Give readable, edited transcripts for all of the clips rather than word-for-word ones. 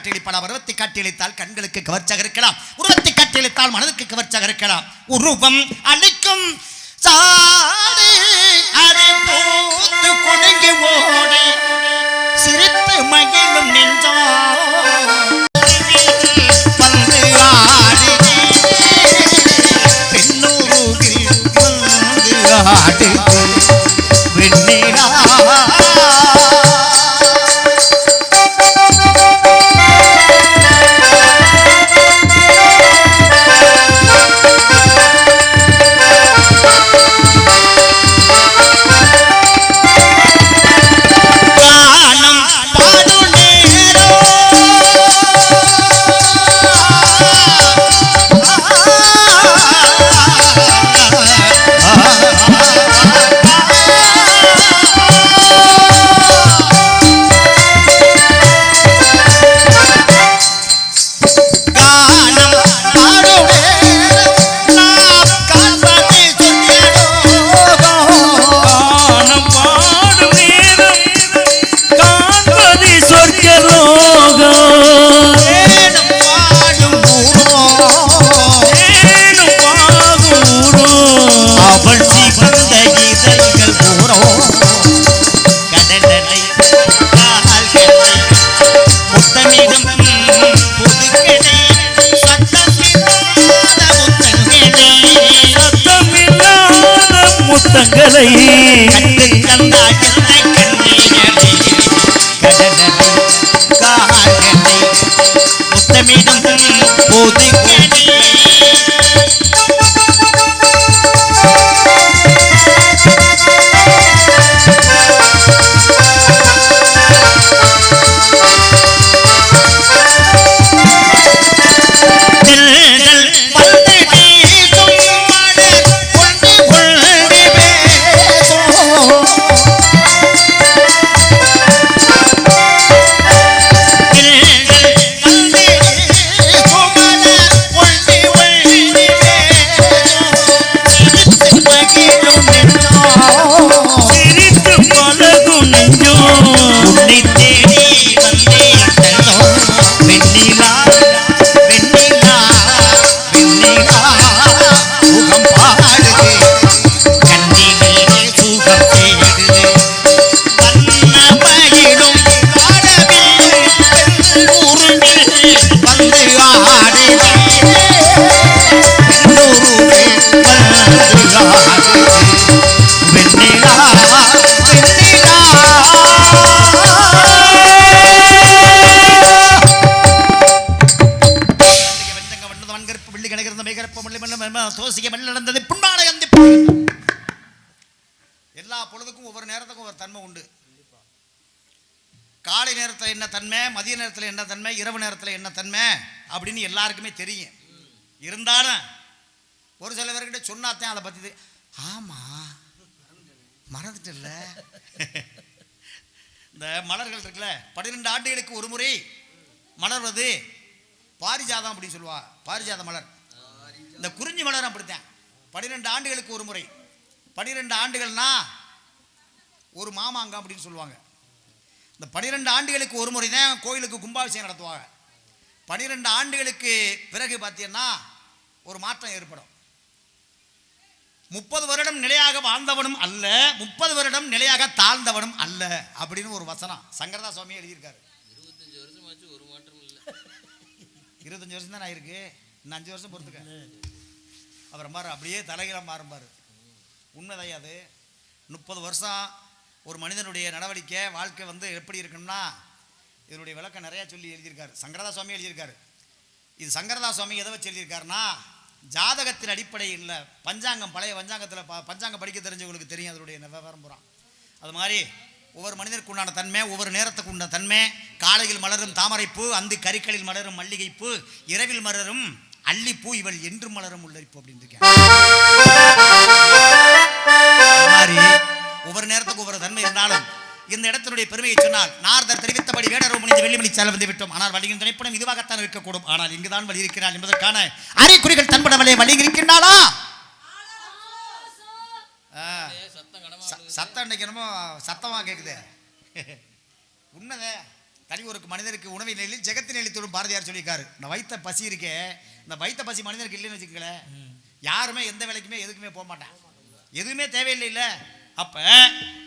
காட்டியளிப்பாளா? பருவத்தை காட்டியளித்தால் கண்களுக்கு கவர்ச்சியாக இருக்கலாம், உருவத்தை காட்டியளித்தால் மனதுக்கு கவர்ச்சியாக இருக்கலாம். உருவம் அளிக்கும் சாடு அதை போத்து கொடுங்கி ஓடி சிரித்து மகிழும் நெஞ்சம் வந்து ஆடி பெண்ணூரில் வந்து ஆடு வெண்ணிலா. எல்லா பொழுதுக்கும் ஒவ்வொரு நேரத்துக்கும் ஒரு தன்மை உண்டு. காலை நேரத்தில் என்ன தன்மை, மதிய நேரத்தில் என்ன தன்மை, இரவு நேரத்தில் என்ன தன்மை அப்படின்னு எல்லாருக்குமே தெரியும். இருந்தாலும் ஒரு சில பேர்கிட்ட சொன்னாத்தான் அதை பற்றி ஆமா மறந்துட்டு இல்ல. இந்த மலர்கள் இருக்குல்ல, 12 ஆண்டுகளுக்கு ஒரு முறை மலர்வது பாரிஜாதம் அப்படின்னு சொல்லுவா. பாரிஜாத மலர். இந்த குறிஞ்சி மலர் அப்படித்தான் 12 ஆண்டுகளுக்கு ஒரு முறை. 12 ஆண்டுகள்னா ஒரு மாமாங்கம் அப்படின்னு சொல்லுவாங்க. இந்த 12 ஆண்டுகளுக்கு ஒரு முறை தான் கோயிலுக்கு கும்பாபிஷேகம் நடத்துவாங்க. 12 ஆண்டுகளுக்கு பிறகு பார்த்தீங்கன்னா ஒரு மாற்றம் ஏற்படும். 30 வருடம் நிலையாக வாழ்ந்தவனும் அல்ல, 30 வருடம் நிலையாக தாழ்ந்தவனும் அல்ல அப்படின்னு ஒரு வசனம் சங்கரதா சுவாமி எழுதியிருக்காரு. 25 வருஷமாச்சு ஒரு மாற்றம் இல்லை. 25 வருஷம் தான் ஆயிருக்கு, இன்னும் 5 வருஷம் பொறுத்துக்க. அப்புறம் பாரு அப்படியே தலைகீழம் மாறும்பாரு. உண்மைதான் அது. 30 வருஷம் ஒரு மனிதனுடைய நடவடிக்கை வாழ்க்கை வந்து எப்படி இருக்குன்னா இதனுடைய விளக்கம் நிறையா சொல்லி எழுதியிருக்காரு. சங்கரதா சுவாமி எழுதியிருக்காரு. இது சங்கரதா சுவாமி எதை வச்சு எழுதியிருக்காருன்னா ஜாதகத்தின் அடிப்படையில் இல்லை, பஞ்சாங்கம், பழைய பஞ்சாங்கத்தில் பஞ்சாங்கம் படிக்க தெரிஞ்சவங்களுக்கு தெரியும் அதனுடைய விவரம் பூரா. அது மாதிரி ஒவ்வொரு மனிதருக்கு உண்டான தன்மை, ஒவ்வொரு நேரத்துக்கு உண்டான தன்மை. காலையில் மலரும் தாமரைப்பூ, அந்து கரிகளில் மலரும் மல்லிகைப்பூ, இரவில் மலரும் அல்லிப்பூ, இவள் என்று மலரும் உள்ளரிப்பு அப்படின்னு இருக்கேன். மாதிரி ஒவ்வொரு நேரத்துக்கு ஒவ்வொரு தன்மை இருந்தாலும் இந்த இடத்தினுடைய பெருமையை சொன்னால் நாரதர் தெரிவித்தபடி வேடரவு முடிந்து வெள்ளிமணி சால வந்து விட்டோம். ஆனால் வழியின் திணைப்படம் இதுவாகத்தான் இருக்கக்கூடும். ஆனால் இங்குதான் வழி இருக்கிறாள் என்பதற்கான அறிகுறிகள் தன்படவளே வழி இருக்கின்றாளா? சத்தம் இன்னைக்கு என்னமோ சத்தமாக கேட்குது. உண்மைதே தனி ஒரு மனிதருக்கு உணவை நிலையில் ஜெகத்தின் நிலைத்தோடும் பாரதியார் சொல்லியிருக்காரு. இந்த வைத்த பசி இருக்கே, இந்த வைத்த பசி மனிதனுக்கு இல்லைன்னு வச்சுக்கங்களேன், யாருமே எந்த வேலைக்குமே எதுக்குமே போக மாட்டான், எதுவுமே தேவையில்லை. இல்லை அப்போ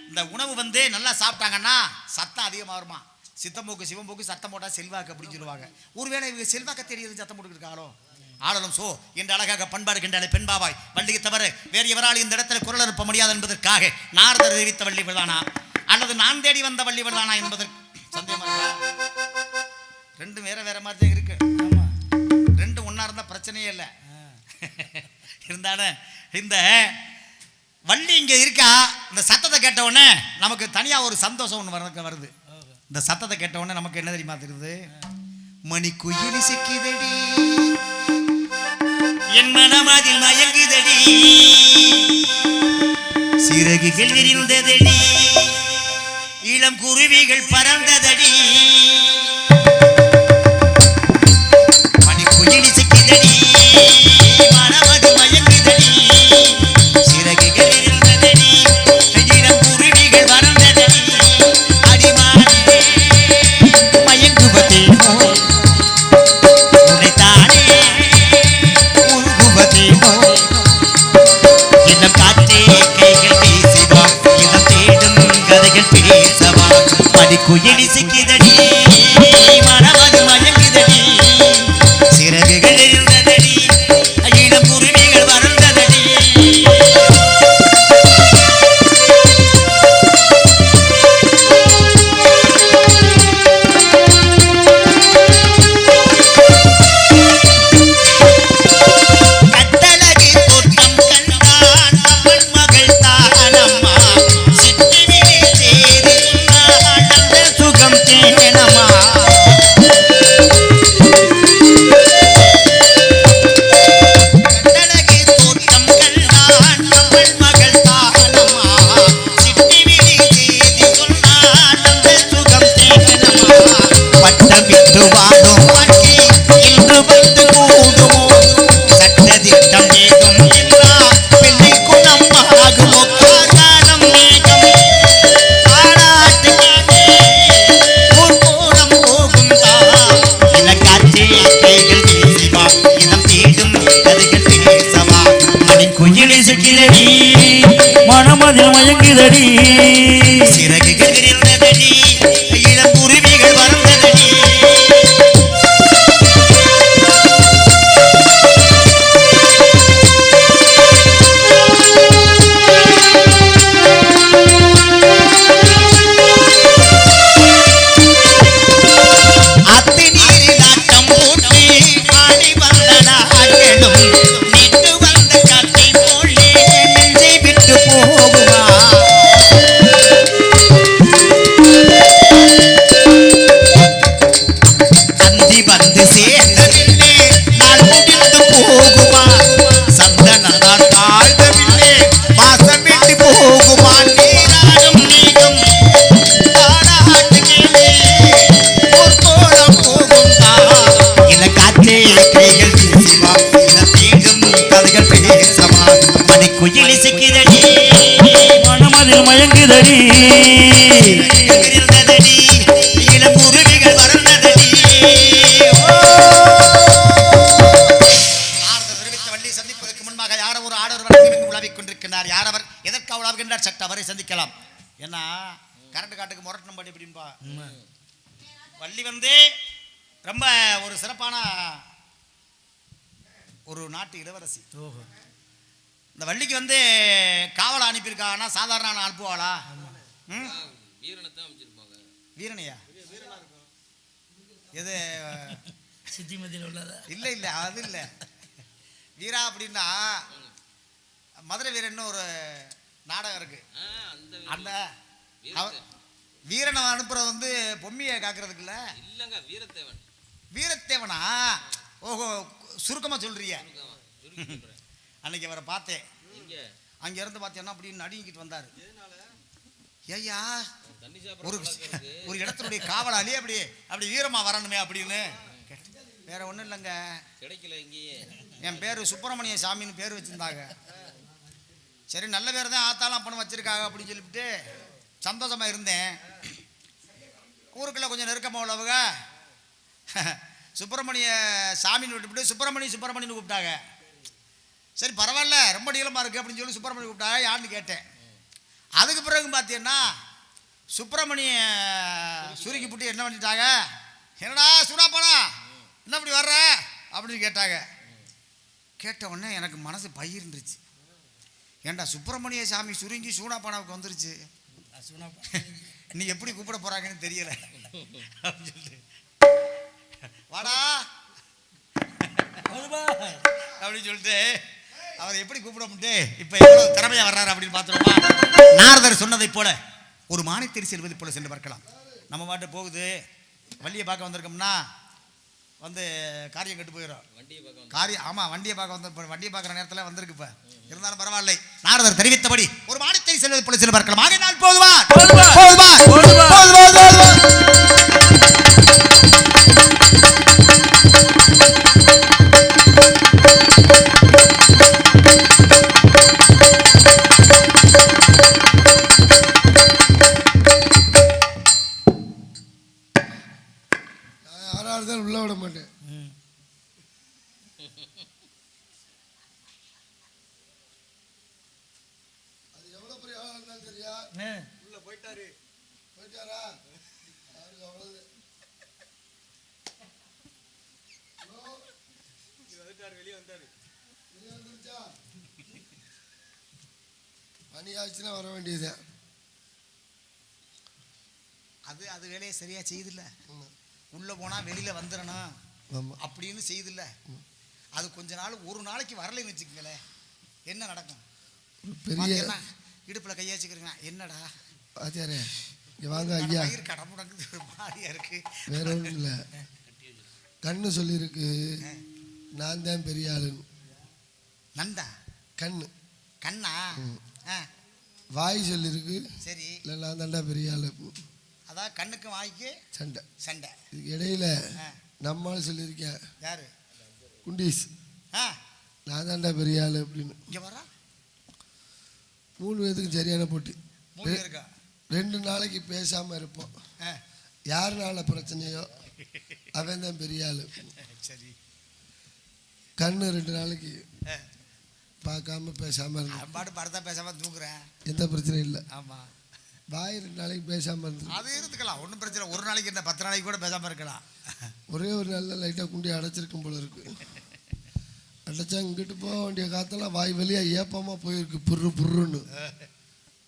இந்த உணவு வந்து நல்லா சாப்பிட்டாங்கன்னா சத்தம் அதிகமாக வருமா. சித்தம்போக்கு சிவம்போக்கு சத்தம் போட்டால் செல்வாக்கு அப்படின்னு சொல்லுவாங்க. ஒருவேளை இவங்க செல்வாக்க தெரியுது சத்தம் போட்டுக்கிட்டாங்களோ. ஆடலும் சோ என்று அழகாக பண்பாடு கின்றாலே பெண் பாவாய் வள்ளியை தவிர வேறு எவரால் இந்த இடத்துல குரல் எழுப்ப முடியாது என்பதற்காக நாரதர் தெரிவித்த வள்ளி விழானா அல்லது நான் தேடி வந்த வள்ளி விழானா என்பதற்கு சந்தேகமா இருக்கா? ரெண்டும் வேற வேற மாதிரி தான் இருக்கு. ரெண்டும் ஒன்னா இருந்தா பிரச்சனையே இல்லை. இருந்தாலும் இந்த வள்ளி இங்க இருக்கா, இந்த சத்தத்தை கேட்ட உடனே நமக்கு தனியா ஒரு சந்தோஷம் ஒன்று வருது. இந்த சத்தத்தை கேட்ட உடனே நமக்கு என்ன தெரியுமா தெரியுது? மணி குயில் சிக்கிதடி, என் மனமதில் மயங்குதடி, சிறகுகள் விரிந்ததடி, இளம் குருவிகள் பறந்ததடி, மணி குயில் சிக்கிதடி, மனமதில் மயங்குதடி, சிறகுகள் விரிந்ததடி, இளம் குருவிகள் பறந்ததடி, அடிமானே மயங்குவதே உனைத்தானே உருகுவதே இன்னும் காற்றே கைகள் பேசிவா, இன்னும் தேடும் கதைகள் பேசவா, மணிக்குயில் சிக்கிதடி, மனமது மயங்குதடி, சிறகுகள் இருந்ததடி, இளம் குருவிகள் வறந்ததடி. மனமதில் மயங்குதடி, சிறகுகள் விரிந்ததடி, இளம் குருவிகள் வறந்ததடி. அத்திநீரில் ஆட்டம் போட்டு ஆடி வந்த நாட்களும் விட்டு வந்த காற்றை போலே நெஞ்சை விட்டு போகுமா. அந்தி வந்து சேர்ந்ததில்லை நாள் முடிந்து போகுமா, சந்தனால் வாழ்ந்தவில்லை வாசம் விட்டு போகுமா. நீராடும் நீகம் தாராட்டு கேளே ஒரு கோலம் போகுமா, இந்த காற்றே கைகள் பேசுமா, இந்த தேடும் கதைகள் பேசமா, மணிக்குயில் சிக்கிதடி, மனமதில் மயங்குதடி, சிறகுகள் விரிந்ததடி, இளம் குருவிகள் வறந்ததடி. நாரதர் தெரிவித்த வள்ளியை சந்திப்பதற்கு முன்பாக யாரோ ஒரு ஆடவர் வழக்கெங்கு உலாவிக் கொண்டிருக்கிறார். யார் அவர், எதற்காக உலாவுகின்றார், சட்ட அவரை சந்திக்கலாம். ஏன்னா கரண்ட் காட்டுக்கு முரட்டணும் எப்படின்பா. வள்ளி வந்து ரொம்ப ஒரு சிறப்பான ஒரு நாட்டு இளவரசி. இந்த வள்ளிக்கு வந்து காவலை அனுப்பியிருக்காங்கன்னா சாதாரண அனுப்புவாளா? வீரனை தான் அமைச்சிருப்பாங்க. வீரனையா? எது சித்திமதியில் உள்ளதா? இல்லை இல்லை அது இல்லை. வீரா அப்படின்னா மதுரை வீரன்னு ஒரு நாடகம் இருக்கு. அந்த வீரனை அனுப்புறது வந்து பொம்மியை காக்குறதுக்கு இல்லை. இல்லங்க, வீரத்தேவன். வீரத்தேவனா? ஓஹோ, சுருக்கமாக சொல்றிய. அன்னைக்கு அவரை பார்த்தேன், அங்கே இருந்து பார்த்தேன்னா அப்படின்னு நடுங்கிட்டு வந்தார். ஐயா ஒரு இடத்தினுடைய காவலாளி அப்படி வீரமா வரணுமே அப்படின்னு. வேற ஒன்றும் இல்லைங்க, கிடைக்கல. இங்கேயே என் பேர் சுப்பிரமணிய சாமின்னு பேர் வச்சுருந்தாங்க. சரி, நல்ல பேர் தான் ஆத்தாலாம் பணம் வச்சுருக்காங்க அப்படின்னு சொல்லிவிட்டு சந்தோஷமாக இருந்தேன். ஊருக்குள்ள கொஞ்சம் நெருக்கமாக உள்ளவங்க சுப்பிரமணிய சாமின்னு விட்டுவிட்டு சுப்பிரமணியன்னு கூப்பிட்டாங்க. சரி பரவாயில்ல, ரொம்ப நீளமாக இருக்குது அப்படின்னு சொல்லி சுப்பிரமணியம் கூப்பிட்டாங்க. யாருன்னு கேட்டேன். அதுக்கு பிறகு பார்த்தீங்கன்னா சுப்பிரமணிய சுருக்கி போட்டு என்ன பண்ணிட்டாங்க, என்னடா சூடாப்பானா என்ன அப்படி வர்ற அப்படின்னு கேட்டாங்க. கேட்ட உடனே எனக்கு மனசு பயிருந்துருச்சு. ஏண்டா சுப்பிரமணிய சாமி சுருங்கி சூடாப்பானாவுக்கு வந்துருச்சு, நீ எப்படி கூப்பிட போறாங்கன்னு தெரியல அப்படின்னு சொல்லிட்டு வாடா அப்படின்னு சொல்லிட்டு அவரை எப்படி கூப்பிட முடியே இப்ப எவ்வளவு திறமையா வர்றாரு அப்படின்னு பார்த்துருமா. நாரதர் சொன்னதை போல ஒரு மானித்தேரி செல்வதை போல சென்று பார்க்கலாம். நம்ம பாட்டு போகுது வண்டியை பார்க்க வந்திருக்கோம்னா வந்து காரியம் கெட்டு போயிடும். காரியம் ஆமாம், வண்டியை பார்க்க வந்து வண்டியை பார்க்குற நேரத்தில் வந்திருக்கு. இப்போ இருந்தாலும் பரவாயில்லை. நாரதர் தெரிவித்தபடி ஒரு மானித்தேரி செல்வதை போல சென்று பார்க்கலாம். ஆக நாள் போதுமா உள்ள விட மாட்டேன். அது எவ்வளவு பெரிய ஆளா இருந்தாலும் சரியா உள்ள போயிட்டாரா அவருக்கு அவ்வளவு வெளியே வந்துருச்சா பனி ஆச்சுன்னா வர வேண்டியது. அது வேலையை சரியா செய்யுதில்ல. உள்ள போனா வெளியில வந்துடணும் அப்படின்னு செய்யுதில்ல. அது கொஞ்ச நாள் ஒரு நாளைக்கு வரலைன்னு வச்சுக்கங்களேன், என்ன நடக்கும்? பெரிய இடுப்புல கையாச்சுக்கிறீங்க, என்னடா ஆச்சாரே வாங்க ஐயா, கடமுடங்குது, ஒரு மாதிரியா இருக்கு. வேற ஒன்றும் இல்லை, கண்ணு சொல்லியிருக்கு நான் தான் பெரிய ஆளுன்னு. நந்தா கண்ணு கண்ணா? வாய் சொல்லியிருக்கு சரி, இல்லை நான் தாண்டா பெரிய ஆளு. அதான் கண்ணுக்கு வாய்க்கு சண்டை. இதுக்கு இடையில நம்மளால சொல்லியிருக்கேன், யாரு? குண்டீஸ், நான் தாண்டா பெரிய ஆளு அப்படின்னு. இங்க வரா 3 பேத்துக்கு சரியான போட்டி. 3 பேருக்கா? 2 நாளைக்கு பேசாம இருப்போம். யாருனால பிரச்சனையோ அவன் தான் பெரிய ஆளு. சரி, கண்ணு 2 நாளைக்கு பார்க்காம பேசாம இருந்தேன், பாட்டு படத்தா பேசாம தூக்குறேன், எந்த பிரச்சனையும் இல்லை. ஆமா, வாய் 2 நாளைக்கு பேசாம இருந்தது, அது இருந்துக்கலாம், ஒன்றும் பிரச்சனை. ஒரு நாளைக்கு என்ன 10 நாளைக்கு கூட பேசாம இருக்கலாம். ஒரே ஒரு நல்ல லைட்டாக குண்டி அடைச்சிருக்கும் போல இருக்கு. அடைச்சா இங்கிட்டு போக வேண்டிய காத்தெல்லாம் வாய் வழியா ஏப்பமா போயிருக்கு, புர்ரு புர்ருன்னு.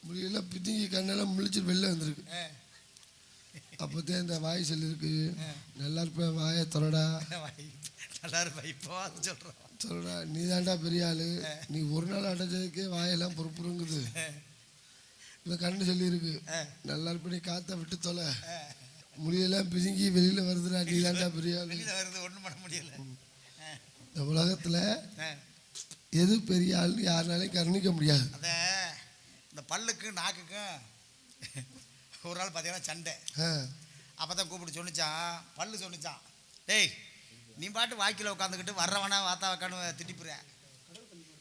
முடியெல்லாம் பிதுங்கி கண்ணெல்லாம் முழிச்சு வெளில வந்திருக்கு. அப்போதான் இந்த வாய் சொல்லியிருக்கு, நல்லா இருப்பேன் வாயை தொடடா, நல்லா இருப்பேன் இப்போ சொல்றோம், சொல்லடா நீ தாண்டா பெரிய ஆளு, நீ ஒரு நாள் அடைச்சதுக்கே வாயெல்லாம் பொறுப்புறுங்குது. இந்த கண்ணு சொல்லியிருக்கு, நல்லா இருப்ப நீ காத்த விட்டு தொலை, முடியெல்லாம் பிதுங்கி வெளியில வருதுடா, நீ தாண்டா பெரிய ஆளு. ஒன்றும் பண்ண முடியல. இந்த உலகத்துல எது பெரிய ஆளுன்னு யாருனாலையும் கருணிக்க முடியாது. அத இந்த பல்லுக்கும் நாக்குக்கும் ஒரு நாள் பார்த்தீங்கன்னா சண்டை. அப்பதான் கூப்பிட்டு சொன்னிச்சான், பல்லு சொன்னிச்சான், டேய் நீ பாட்டு வாய்க்கில் உட்காந்துக்கிட்டு வர்றவனா வாத்தா வைக்கான்னு திட்டிப்புற,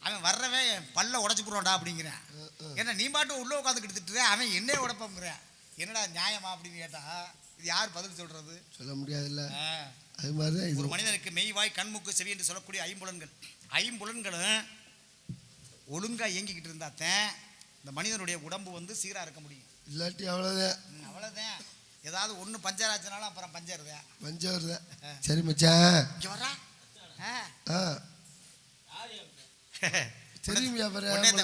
அவன் வர்றவன் பல்ல உடச்சு போடுவான்டா அப்படிங்கிறேன். ஏன்னா நீ பாட்டு உள்ள உட்காந்துக்கிட்டு திட்டுற, அவன் என்னைய உடப்பங்கிறேன், என்னடா நியாயமா அப்படின்னு கேட்டா இது யார் பதில் சொல்றது? சொல்ல முடியாதுல்ல. அது மாதிரி ஒரு மனிதனுக்கு மெய்வாய் கண்முக்கு செவி என்று சொல்லக்கூடிய ஐம்புலன்களும் ஒழுங்கா இயங்கிக்கிட்டு இருந்தாத்தான் இந்த மனிதனுடைய உடம்பு வந்து சீரா இருக்க முடியும். இல்லாட்டி அவ்வளவுதான். ஏதாவது ஒண்ணு பஞ்சர் ஆச்சுனாலும் அப்புறம் பஞ்சர் தான். சரி மச்சான் இங்க வரா. தெரியுமியா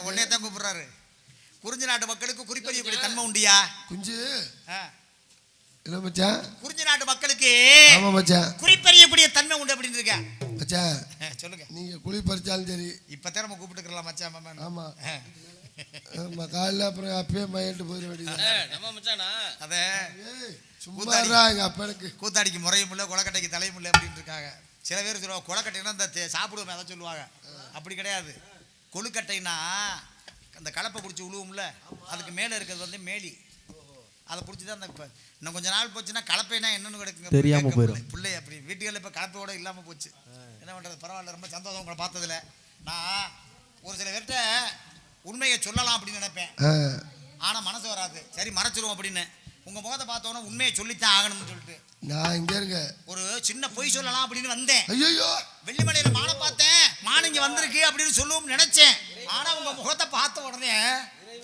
ஒன்னே தான் கூப்பிடுறாரு. குறிஞ்சி நாட்டு மக்களுக்கு குறிப்பறியக்கூடிய தன்மை உண்டியா? குஞ்சு என்ன மச்சான்? குறிஞ்சி நாட்டு மக்களுக்கு ஆமா மச்சான் குறிப்பறியக்கூடிய தன்மை உண்டு அப்படின்னு இருக்க மச்சான். சொல்லுங்க, நீங்க குழி பறிச்சாலும் சரி இப்பதான் நம்ம கூப்பிட்டுக்கலாம் மச்சான். ஆமா ஆமா, காலைல அப்புறம் அப்பயே மையட்டு போயிட வேண்டியது. அதே சும்மா எங்க அப்பனுக்கு கூத்தாடிக்கு முறையும் இல்லை, கொலக்கட்டைக்கு தலையும் இல்லை அப்படின்னு இருக்காங்க. சில பேர் சொல்லுவாங்க கொலக்கட்டைன்னா இந்த சாப்பிடுவோம் அதை சொல்லுவாங்க. அப்படி கிடையாது. கொழுக்கட்டைன்னா அந்த கலப்பை பிடிச்சி உழுவும்ல, அதுக்கு மேலே இருக்கிறது வந்து மேலி, அதை பிடிச்சி தான் அந்த இப்போ இன்னும் கொஞ்சம் நாள் போச்சுன்னா கலப்பைனா என்னன்னு கிடைக்குங்க தெரியாமல் போயிடும் பிள்ளை. அப்படி வீட்டுகளில் இப்போ கலப்பையோட இல்லாமல் போச்சு. என்ன பண்ணுறது? பரவாயில்ல, ரொம்ப சந்தோஷம் உங்களை பார்த்ததில்ல. நான் ஒரு சில பேர்கிட்ட உண்மையை சொல்லலாம் அப்படின்னு நினைப்பேன், ஆனால் மனசு வராது. சரி மறைச்சிருவோம் அப்படின்னு. உங்க முகத்தை பார்த்தோன்னா உண்மையை சொல்லித்தான் ஆகணும்னு சொல்லிட்டு நான் இங்க இருங்க. ஒரு சின்ன பொய் சொல்லலாம் அப்படின்னு வந்தேன். ஐயோ, வெள்ளிமலையில மானை பார்த்தேன், மான் இங்க வந்திருக்கு அப்படின்னு சொல்லுவோம் நினைச்சேன். ஆனா உங்க முகத்தை பார்த்த உடனே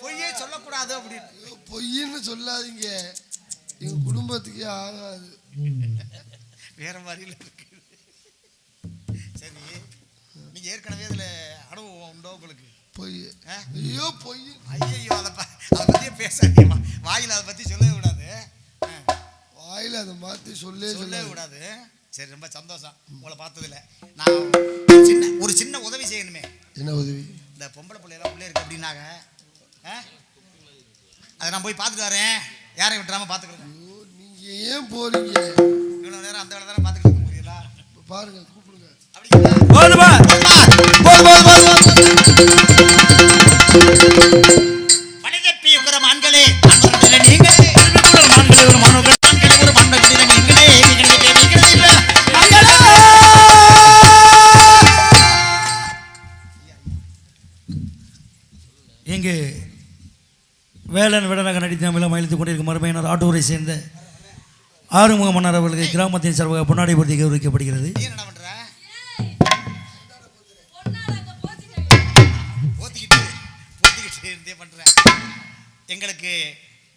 பொய்யே சொல்லக்கூடாது அப்படின்னு. பொய்ன்னு சொல்லாதீங்க, எங்க குடும்பத்துக்கே ஆகாது. வேற மாதிரில இருக்கு. சரி, நீங்க ஏற்கனவே இதுல அனுபவம் உண்டோ உங்களுக்கு? பொய். ஐயோ பொய். ஐயோ, அதை பத்தியே பேசாதீங்கம்மா. வாயில அதை பத்தி சொல்லவே கூடாது. வாயில அதை மாத்தி சொல்லவே கூடாது. சரி, ரொம்ப சந்தோஷம் உங்களை பார்த்ததுல. நான் ஒரு சின்ன உதவி செய்யணுமே. என்ன உதவி? இந்த பொம்பளை பிள்ளைலாம் உள்ளே இருக்கு அப்படின்னாங்க, அதை நான் போய் பார்த்துட்டு வரேன். யாரையும் விட்டுறாம பார்த்துக்கிறேன். நீங்க ஏன் போறீங்க? இவ்வளவு நேரம் அந்த வேலை தானே பார்த்துக்கிட்டு புரியுதா? பாருங்க, கூப்பிடுங்க. மனிதப்பி உக்கிற மான்களே, நீங்களே மான்களே, ஒரு மான்களே, ஒரு மான்களே, நீங்களே இங்கு வேலன் விடனாக நடித்து நம்மள மகிழ்ந்து கொண்டிருக்கும் மருமையினர் ஆட்டூரை சேர்ந்த ஆறுமுக மன்னர் அவர்களுக்கு கிராமத்தின் சார்பாக பொன்னாடை போர்த்தி கௌரவிக்கப்படுகிறது. எங்களுக்கு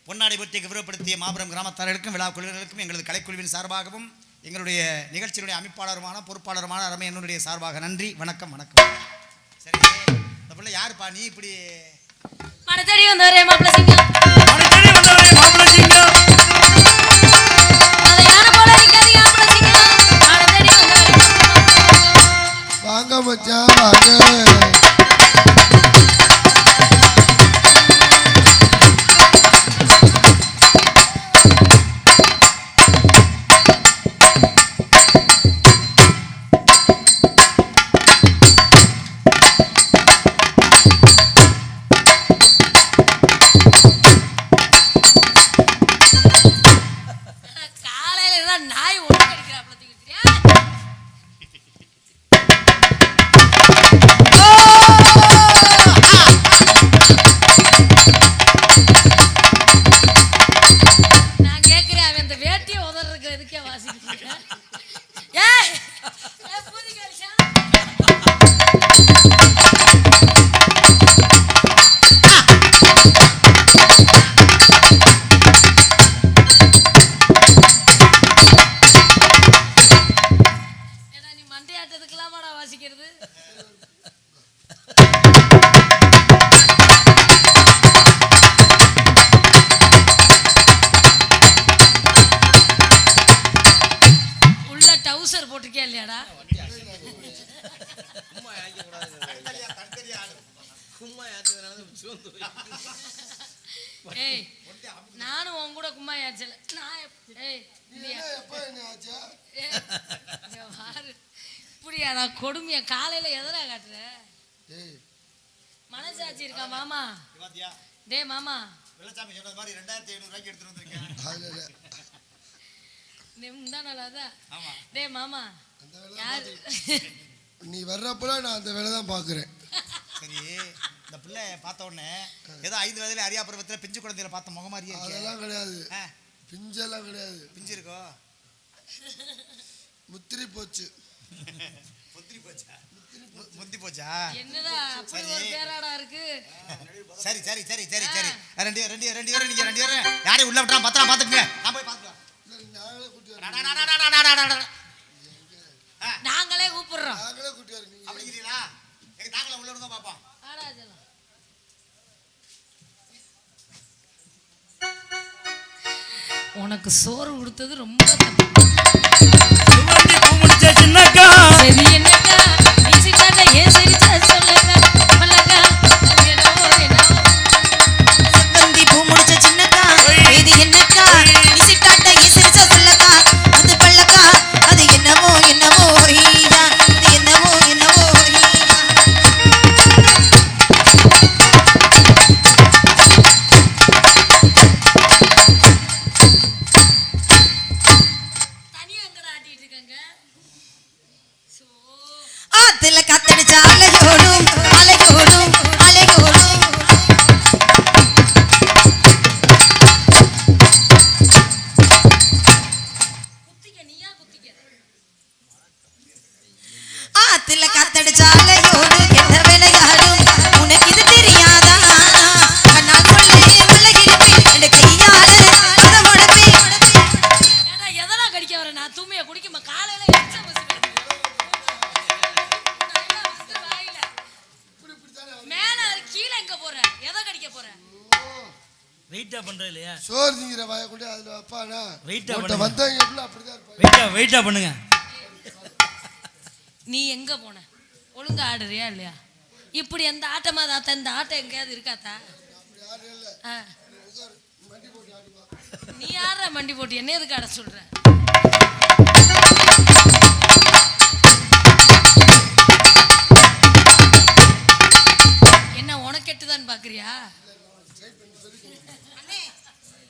பொன்னாடை போர்த்தி கௌரவப்படுத்திய மாபெரும் கிராமத்தார்களுக்கும் விழா குழுவினருக்கும் எங்களது கலைக்குழுவின் சார்பாகவும் எங்களுடைய நிகழ்ச்சியினுடைய அமைப்பாளருமான பொறுப்பாளருமான அரமையனுடைய சார்பாக நன்றி, வணக்கம். வணக்கம். சரி, இந்த பிள்ளை யாருப்பா? நீ இப்படி மனதடி வந்தவரே மாப்பிள்ளை சிங்கம், அதை யானை போல அடிக்காதீங்க மாப்பிள்ளை சிங்கம். மனதடி வந்தவரே வாங்க மச்சான், வாங்க. நானும் உன் கூட கும்மா யாச்சல. இப்படியா நான் கொடுமையா காலையில எதனா காட்டுற? மனசாட்சி இருக்கா மாமா? டே மாமா, வெள்ளச்சாமி சொன்னது மாதிரி 2500 ரூபாய்க்கு எடுத்துட்டு வந்திருக்கேன். டே மாமா, யாரு நீ வர்றப்பல நான் அந்த வேலை தான் பார்க்குறேன். சரி, இந்த பிள்ளை பார்த்த உடனே ஏதோ 5 வயதுல அரியா பருவத்தில் பிஞ்சு குழந்தையில பார்த்த முகம் மாதிரியே இருக்கு. அதெல்லாம் கிடையாது, பிஞ்செல்லாம் கிடையாது. பிஞ்சு இருக்கோ? முத்திரி போச்சு. முத்திரி போச்சா? முத்தி போச்சா? என்னடா அப்படி ஒரு பேராடா இருக்கு? சரி சரி சரி சரி சரி, ரெண்டு பேரும் நீங்க யாரையும் உள்ள விட்டா பத்திரம் பாத்துக்கங்க. நான் போய் பாத்துக்கிறேன். நாங்களே கூப்பிடுறோம். நாங்களே கூட்டி வரீங்க அப்படிங்கிறீங்களா? எங்க தாங்கள உள்ள இருங்க பாப்போம். உனக்கு சோறு கொடுத்தது ரொம்ப தப்பு. சரி என்னக்கா நிச்சயக்காக ஏன் சிரிச்சா சொல்லக்கா மல்லக்கா என்னவோ என்னவோ செவ்வந்தி பூ முடிச்ச சின்னக்கா இது என்னக்கா நிச்சயக்காக ஏன் சிரிச்சா சொல்லக்கா அது பல்லக்கா அது என்னவோ என்னவோ ஹீதா அது என்னவோ என்னவோ ஹீதா. தனியா எங்கடா ஆட்டிட்டு இருக்காங்க? ஆத்துல காத்தடிச்சா அலையோடும் அலையோடும் அலையோடும் வெயிட்டா பண்ற இல்லையா? சோறு திங்கிற வாய கொண்டு அதுல வைப்பானா? வெயிட்டா உன்கிட்ட பண்ணுங்க. வந்தவங்க எப்படிலாம் அப்படிதான் இருப்பாங்க. வெயிட்டா பண்ணுங்க. நீ எங்க போன? ஒழுங்கா ஆடுறியா இல்லையா? இப்படி அந்த ஆட்டமா தாத்தா, இந்த ஆட்டம் எங்கேயாவது இருக்காத்தா? ஆ. நீ ஆடுற மண்டி போட்டு என்ன எதுக்கு ஆட சொல்ற? என்ன உனக்கு கெட்டுதான் பாக்குறியா? அண்ணே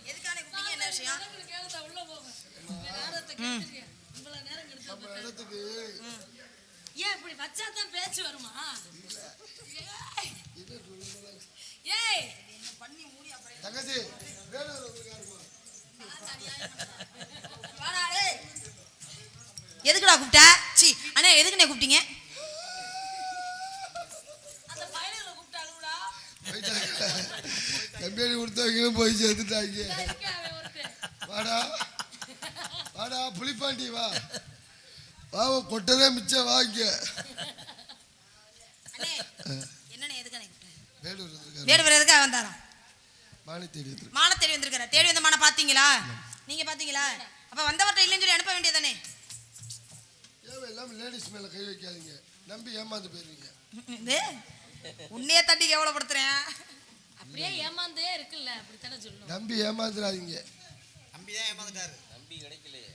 எதுக்கான கூப்பிட்டீங்க? என்ன விஷயம்? உள்ள போங்க. இவ்வளவு நேரம் நம்ம இடத்துக்கு ஏன் இப்படி வச்சாதான் பேச்சு வருமா? ஏய் தங்கச்சி வேலூர் வந்திருக்காருமா. எதுக்குடா கூப்பிட்ட? சி அண்ணே எதுக்குண்ணே கூப்பிட்டீங்க? அந்த பையனை கூப்பிட்டாலுடா. கம்பெனி கொடுத்தவங்களும் போய் சேர்த்துட்டாங்க. வாடா வாடா புளிப்பாண்டி வா வா கொட்டதே மிச்சம் வாங்க. அண்ணே என்னண்ணே எதுக்கானே கூப்பிட்டேன்? வேலூர் வந்திருக்காரு. வேடு எதுக்காக வந்தாராம்? மானி தேடி வந்திருக்காரு. மான தேடி வந்திருக்காரு. தேடி வந்த மான பாத்தீங்களா? நீங்க பாத்தீங்களா? அப்ப வந்தவர்கிட்ட இல்லைன்னு சொல்லி அனுப்ப வேண்டியதானே? ஏன் எல்லாம் லேடிஸ் மேல கை வைக்காதீங்க, நம்பி ஏமாந்து போயிருவீங்க. உன்னையே தட்டி கேவலப்படுத்துறேன். அப்படியே ஏமாந்தே இருக்குல்ல, அப்படித்தானே சொல்லணும். நம்பி ஏமாந்துடாதீங்க. நம்பிதான் ஏமாந்துட்டாரு. நம்பி கிடைக்கலையே.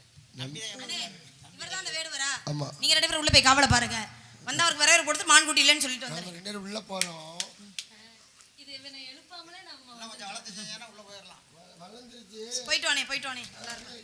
இவர்தான் அந்த வேடுவரா? ஆமா. நீங்க 2 பேரும் உள்ள போய் காவல பாருங்க. வந்தவருக்கு வரவேற்பு கொடுத்து மான்குட்டி இல்லைன்னு சொல்லிட்டு நாங்க வந்தாரு. 2 பேரும் உள்ள போறோம். இது இவனை எழுப்பாமலே நம்ம கொஞ்சம் வளர்த்து செஞ்சா உள்ள போயிடலாம். வளர்ந்துருச்சு. போயிட்டு வானே நல்லா இருக்கு.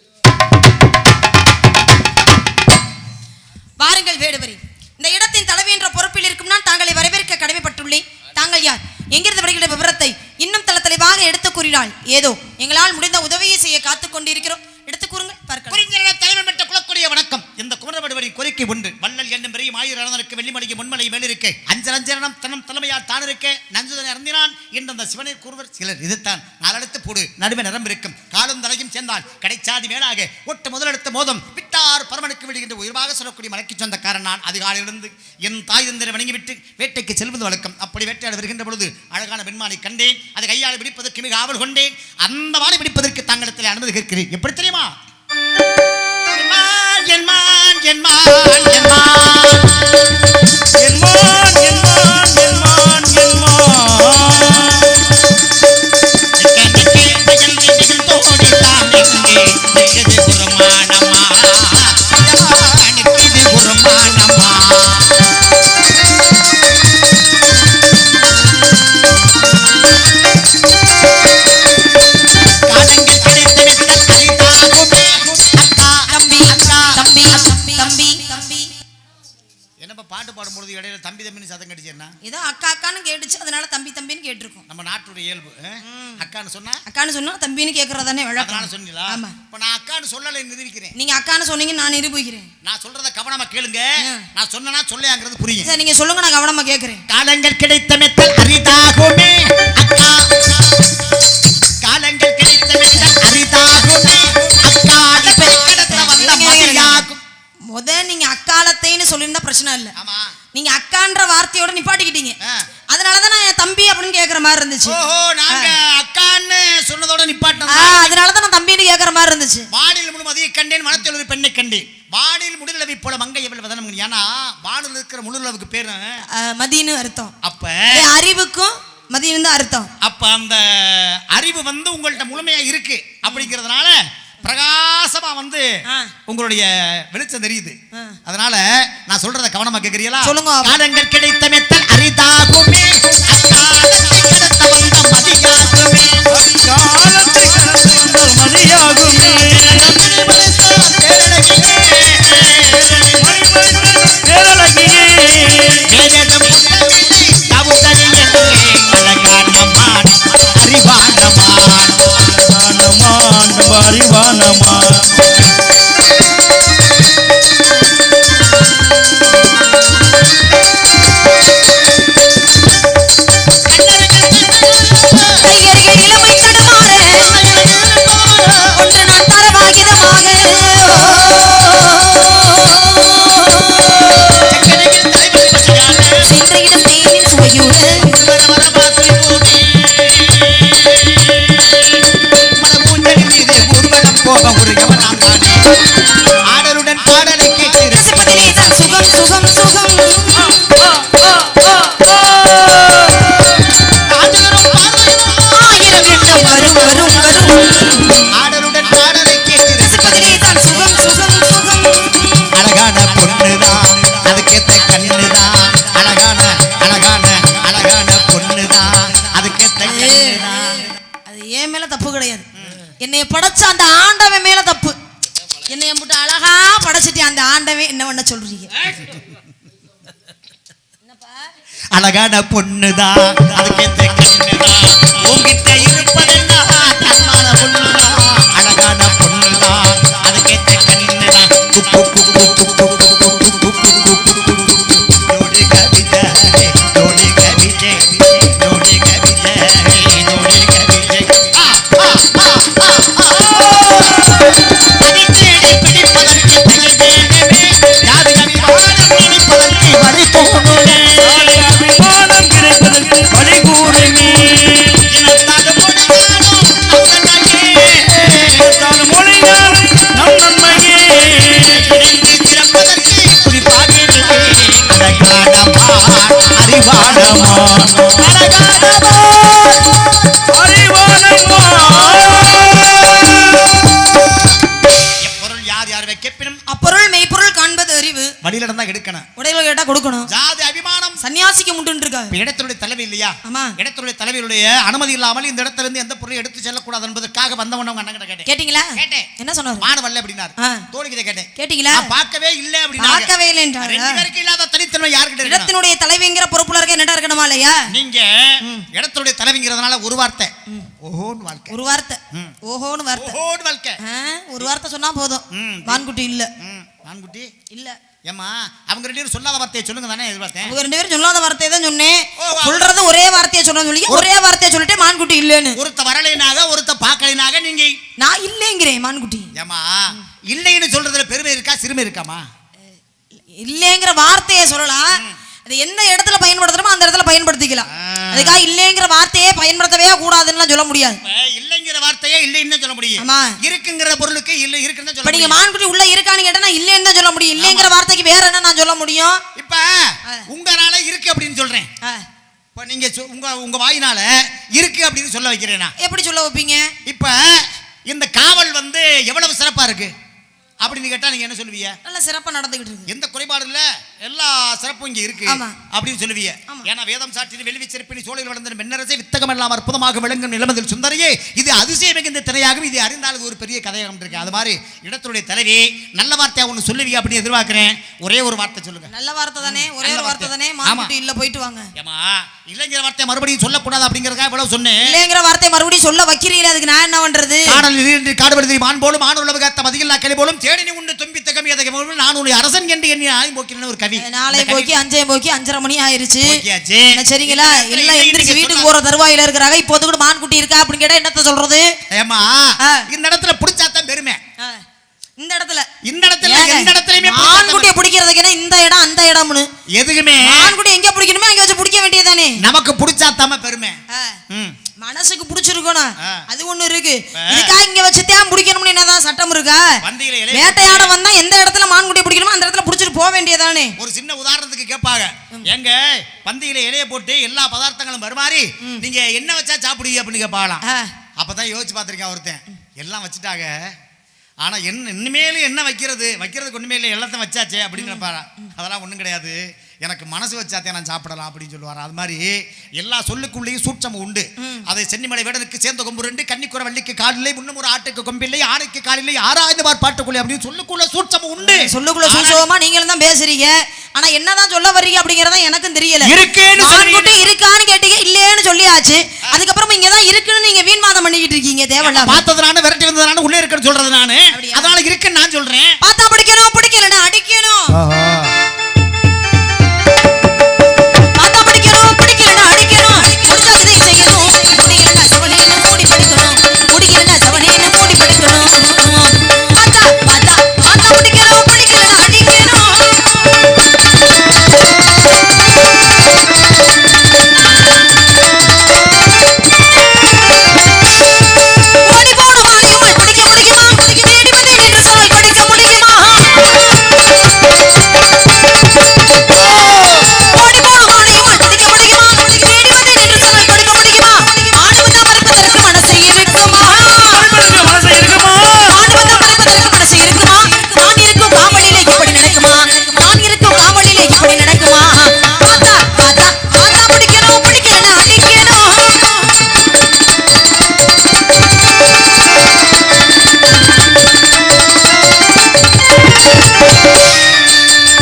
வாருங்கள் வேடுவரி. இந்த இடத்தின் தலைவி என்ற பொறுப்பில் இருக்கும் நான் தாங்களை வரவேற்க கடமைப்பட்டுள்ளேன். தாங்கள் யார்? எங்கிருந்து வருகிற விவரத்தை இன்னும் தளத்தலைவாக எடுத்து கூறினால் ஏதோ எங்களால் முடிந்த உதவியை செய்ய காத்துக் கொண்டிருக்கிறோம். எடுத்து கூறுங்கள் பார்க்கலாம். புரிஞ்ச தலைவர் பெற்ற குலக்கூடிய வணக்கம். இந்த குமரவடுவரின் கோரிக்கை ஒன்று. வள்ளல் என்னும் பெரிய ஆயிரம் வெள்ளிமலைக்கு முன்மலை மேலிருக்க அஞ்சனம் தனம் தலைமையால் தான் இருக்க நஞ்சுதனை அறிந்தினான் என்று அந்த சிவனை கூறுவர் சிலர். இதுதான் நாலெடுத்து போடு நடுவே நிறம் இருக்கும் காலும் தலையும் சேர்ந்தால் கடைச்சாதி மேலாக ஒட்டு முதலெடுத்த மோதம் விட்டார் பரமனுக்கு விடுகின்ற உயிர்வாக சொல்லக்கூடிய மலைக்கு சொந்தக்காரன் நான். அதிகாலையிலிருந்து என் தாய் தந்தரை வணங்கிவிட்டு வேட்டைக்கு செல்வது வழக்கம். அப்படி வேட்டையாட வருகின்ற பொழுது அழகான பெண்மானை கண்டேன். அதை கையாளை பிடிப்பதற்கு மிக ஆவல் கொண்டேன். அந்த மாலை பிடிப்பதற்கு தங்களிடத்தில் அனுமதி கேட்கிறேன். எப்படி தெரியுமா? பாட்டு பாடும்பொழுது இடையில தம்பி தம்பின்னு சத்தம் கடிச்சேன்னா ஏதோ அக்கா அக்கான்னு கேட்டுச்சு, அதனால தம்பி தம்பின்னு கேட்டிருக்கோம். நம்ம நாட்டுடைய இயல்பு. அக்கான்னு சொன்னா தம்பின்னு கேட்கறதானே வழக்கம். சொன்னீங்களா? ஆமா. இப்ப நான் அக்கான்னு சொல்லலை நிரூபிக்கிறேன். நீங்க அக்கான்னு சொன்னீங்க, நான் நிரூபிக்கிறேன். நான் சொல்றத கவனமா கேளுங்க. நான் சொன்னா சொல்லையாங்கிறது புரியும். சரி நீங்க சொல்லுங்க, நான் கவனமா கேட்கிறேன். காலங்கள் கிடைத்த மெத்தல் அரிதாகுமே அக்கா, காலங்கள் கிடைத்த மெத்தல் அரிதாகுமே அக்கா, பெருக்கெடுத்த வந்த மதியாகும். முத நீங்க அக்காலத்தைன்னு சொல்லியிருந்தா பிரச்சனை இல்ல. ஆமா, நீங்க அக்கான்ற வார்த்தையோட நிப்பாட்டிக்கிட்டீங்க. அதனாலதான் நான் என் தம்பி அப்படின்னு கேக்குற மாதிரி இருந்துச்சு. ஓஹோ, நாங்க அக்கான்னு சொன்னதோட நிப்பாட்டோம். அதனாலதான் நான் தம்பின்னு கேக்குற மாதிரி இருந்துச்சு. வானில் முழு மதியை கண்டேன், மனத்தில் ஒரு பெண்ணை கண்டேன். வானில் முடிலவை போல மங்கை எவ்வளவு வதனம். ஏன்னா வானில் இருக்கிற முழுலவுக்கு பேரு மதின்னு அர்த்தம். அப்ப அறிவுக்கும் மதியம் தான் அர்த்தம். அப்ப அந்த அறிவு வந்து உங்கள்ட்ட முழுமையா இருக்கு அப்படிங்கிறதுனால பிரகாசமா வந்து உங்களுடைய வெளிச்சம் தெரியுது. அதனால நான் சொல்றத கவனமா கேக்குறீங்களா? சொல்லுங்க. காலங்கள் கிடைத்த மெத்தல் அரிதாகுமே அக்காலத்தை கடத்த வந்த மதியாகுமே, காலத்தை கடந்து வந்தால் மதியாகுமே, அறிவானமா கண்ணனை பொண்ணுதான் அதுக்கேத்த கண்ணுதான் அழகான அழகான அழகான பொண்ணுதான் அதுக்கேத்த கண்ணுதான். அது என் மேல தப்பு கிடையாது. என்னைய படைச்ச அந்த ஆண்டவன் மேல தப்பு. என்னைய மட்டும் அழகா படைச்சிட்டு அந்த ஆண்டவன் என்ன பண்ண சொல்றீங்க? அழகான பொண்ணுதான் அதுக்கேத்த கண்ணுதான் உன்கிட்ட இருப்பதென்னா தன்மான பொண்ணுதான் அழகான பொண்ணுதான் அதுக்கேத்த கண்ணுதான் ஜோடி கவிதை ஜோடி கவிதை ஜோடி கவிதை ஜோடி கவிதை அப்பொருள் மெய்ப்பொருள் காண்பது அறிவு. வழியில இருந்தா எடுக்கணும், உடையில கேட்டா கொடுக்கணும். ஜாதி அபிமானம் சன்னியாசிக்கு முண்டு இருக்கா? இடத்துடைய தலைவி இல்லையா? ஆமா. இடத்துடைய தலைவியுடைய அனுமதி இல்லாமல் இந்த இடத்துல இருந்து எந்த பொருளையும் எடுத்து செல்லக்கூடாது என்பதற்காக வந்தவன் உங்க அண்ணன் கேட்டேன். கேட்டீங்களா? கேட்டேன். என்ன சொன்னாரு? மாடு வரல அப்படினாரு. தோழிகிட்ட கேட்டேன். கேட்டீங்களா? பார்க்கவே இல்ல அப்படினாரு. பார்க்கவே இல்ல என்றாரு. ரெண்டு பேருக்கு இல்லாத தனித்தன்மை யார்கிட்ட இருக்கு? இடத்தினுடைய தலைவிங்கிற பொறுப்புல இருக்க என்னடா இருக்கணுமா இல்லையா? நீங்க இடத்துடைய தலைவிங்கிறதுனால ஒரு வார்த்தை ஓஹோன்னு வாழ்க்கை. ஒரு வார்த்தை ஓஹோன்னு வார்த்தை. ஓஹோன்னு வாழ்க்கை. ஒரு வார்த்தை சொன்னா போதும். மான்குட்டி இல்ல. மான்குட்டி இல்ல. ஏமா அவங்க ரெண்டு பேரும் சொல்லாத வார்த்தையை சொல்லுங்க தானே எதிர்பார்த்தேன். அவங்க ரெண்டு பேரும் சொல்லாத வார்த்தையை தான் சொன்னேன். சொல்றது ஒரே வார்த்தையை சொன்னது சொல்லி ஒரே வார்த்தையை சொல்லிட்டு மான்குட்டி இல்லன்னு. ஒருத்த வரலைனாக ஒருத்த பார்க்கலைனாக நீங்க நான் இல்லைங்கிறேன் மான்குட்டி. ஏமா இல்லைன்னு சொல்றதுல பெருமை இருக்கா சிறுமை இருக்காமா? இல்லைங்கிற வார்த்தையை சொல்லலாம். அது எந்த இடத்துல பயன்படுத்தணுமோ அந்த இடத்துல பயன்படுத்திக்கலாம். அதுக்காக இல்லைங்கிற வார்த்தையே பயன்படுத்தவே கூடாதுன்னு சொல்ல முடியாது. இல்லைங்கிற வார்த்தையே இல்லைன்னு சொல்ல முடியும். ஆமா. இருக்குங்கிற பொருளுக்கு இல்ல இருக்குன்னு சொல்ல முடியும். நீங்க மான்குட்டி உள்ள இருக்கான்னு கேட்டா நான் இல்லைன்னு தான் சொல்ல முடியும். இல்லைங்கிற வார்த்தைக்கு வேற என்ன நான் சொல்ல முடியும்? இப்ப உங்கனால இருக்கு அப்படின்னு சொல்றேன். இப்ப நீங்க உங்க வாயினால இருக்கு அப்படின்னு சொல்ல வைக்கிறேனா? எப்படி சொல்ல வைப்பீங்க? இப்ப இந்த காவல் வந்து எவ்வளவு சிறப்பா இருக்கு அப்படின்னு கேட்டா நீங்க என்ன சொல்லுவீங்க? நல்ல சிறப்பா நடந்துகிட்டு இருக்கு, எந்த குறைபாடு இல்ல, எல்லா சிறப்பும் இங்க இருக்கு அப்படின்னு சொல்லுவீங்க. ஏன்னா வேதம் சாட்சி வெள்வி சிறப்பினி சோழில் வளர்ந்த மென்னரசை வித்தகம் எல்லாம் அற்புதமாக விளங்கும் நிலமதில் சுந்தரியே இது அதிசயம் மிகுந்த திரையாகும். இது அறிந்தால் ஒரு பெரிய கதையாகும் இருக்கு. அது மாதிரி இடத்துடைய தலைவி நல்ல வார்த்தையா ஒண்ணு சொல்லுவீங்க அப்படின்னு எதிர்பார்க்கிறேன். ஒரே ஒரு வார்த்தை சொல்லுங்க. நல்ல வார்த்தை தானே, ஒரே ஒரு வார்த்தை தானே. மான்குட்டி இல்ல போயிட்டு வாங்க. ஏமா இல்லங்கிற வார்த்தை மறுபடியும் சொல்லக்கூடாது அப்படிங்கறதுக்காக இவ்வளவு சொன்னேன். இல்லங்கிற வார்த்தை மறுபடியும் சொல்ல வைக்கிறீங்களே, அதுக்கு நான் என்ன பண்றது? காடல் காடுபடுத்தி மான் போலும் மான் உலக கத்த மதியில்லா கிளை போலும் தேடினி உண்டு தும்பி தகமியதை நான் உன்னுடைய அரசன் என்று எண்ணி ஆய் போக்கிறேன்னு ஒரு கவி. நாளை போக்கி 5:30 மணி ஆயிருச்சு. சரிங்களா? எல்லாம் எந்திரிச்சு வீட்டுக்கு போற தருவாயில இருக்கிறாங்க. இப்போ கூட மான்குட்டி இருக்கா அப்படின்னு கேட்டா என்னத்த சொல்றது? ஏமா இந்த இடத்துல பிடிச்சாதான் பெருமை. இந்த இடத்துல எந்த இடத்துலயுமே மான்குட்டியை பிடிக்கிறதுக்கு இந்த இடம் அந்த இடம்னு எதுக்குமே மான்குட்டி எங்க பிடிக்கணுமோ அங்க வச்சு பிடிக்க வேண்டியதானே. நமக்கு பிடிச்சாதாம பெருமை. மனசுக்கு பிடிச்சிருக்கணும், அது ஒண்ணு இருக்கு. இதுக்காக இங்க வச்சுதான் பிடிக்கணும்னு என்னதான் சட்டம் இருக்கா? வேட்டையாட வந்தா எந்த இடத்துல மான்குட்டி பிடிக்கணுமோ அந்த இடத்துல பிடிச்சிட்டு போக வேண்டியதானே. ஒரு சின்ன உதாரணத்துக்கு கேட்பாங்க, எங்க பந்தியில இலைய போட்டு எல்லா பதார்த்தங்களும் வருமாறி நீங்க என்ன வச்சா சாப்பிடுவீங்க அப்படின்னு கேட்பாங்களாம். அப்பதான் யோசிச்சு பார்த்திருக்கேன் ஒருத்தன், எல்லாம் வச்சுட்டாங்க ஆனா என்ன இனிமேலும் என்ன வைக்கிறதுக்கு ஒண்ணுமே இல்லை, எல்லாத்தையும் வச்சாச்சே அப்படின்னு நினைப்பாரா. அதெல்லாம் ஒண்ணும் கிடையாது, எனக்கு மனசு வச்சாத்தே நான் சாப்பிடலாம் அப்படின்னு சொல்லுவார். அது மாதிரி எல்லா சொல்லுக்குள்ளேயும் சூட்சம் உண்டு. அதை சென்னிமலை வேடனுக்கு சேர்ந்த கொம்பு 2 கன்னிக்குற வள்ளிக்கு காலில்லை முன்னும் ஒரு ஆட்டுக்கு கொம்பில்லை ஆணைக்கு காலில்லை ஆராய்ந்து பாட்டுக்குள்ளே அப்படின்னு சொல்லுக்குள்ள சூட்சம் உண்டு. சொல்லுக்குள்ள சூட்சமா நீங்களும் தான் பேசுறீங்க, ஆனா என்னதான் சொல்ல வர்றீங்க அப்படிங்கறத எனக்கும் தெரியல. இருக்குன்னு இருக்கான்னு கேட்டீங்க, இல்லையேன்னு சொல்லியாச்சு. அதுக்கப்புறம் இங்க தான் இருக்குன்னு நீங்க வீண்வாதம் பண்ணிக்கிட்டு இருக்கீங்க. தேவையில்ல பார்த்ததுனால விரட்டி வந்ததுனால உள்ளே இருக்குன்னு சொல்றது நானு, அதனால இருக்குன்னு நான் சொல்றேன். பார்த்தா பிடிக்கணும், பிடிக்கலன்னா அடிக்கணும். அப்படி நடக்குமா ஆத்தா ஆத்தா ஆத்தா பிடிக்கணும் பிடிக்கணும் அடிக்கணும்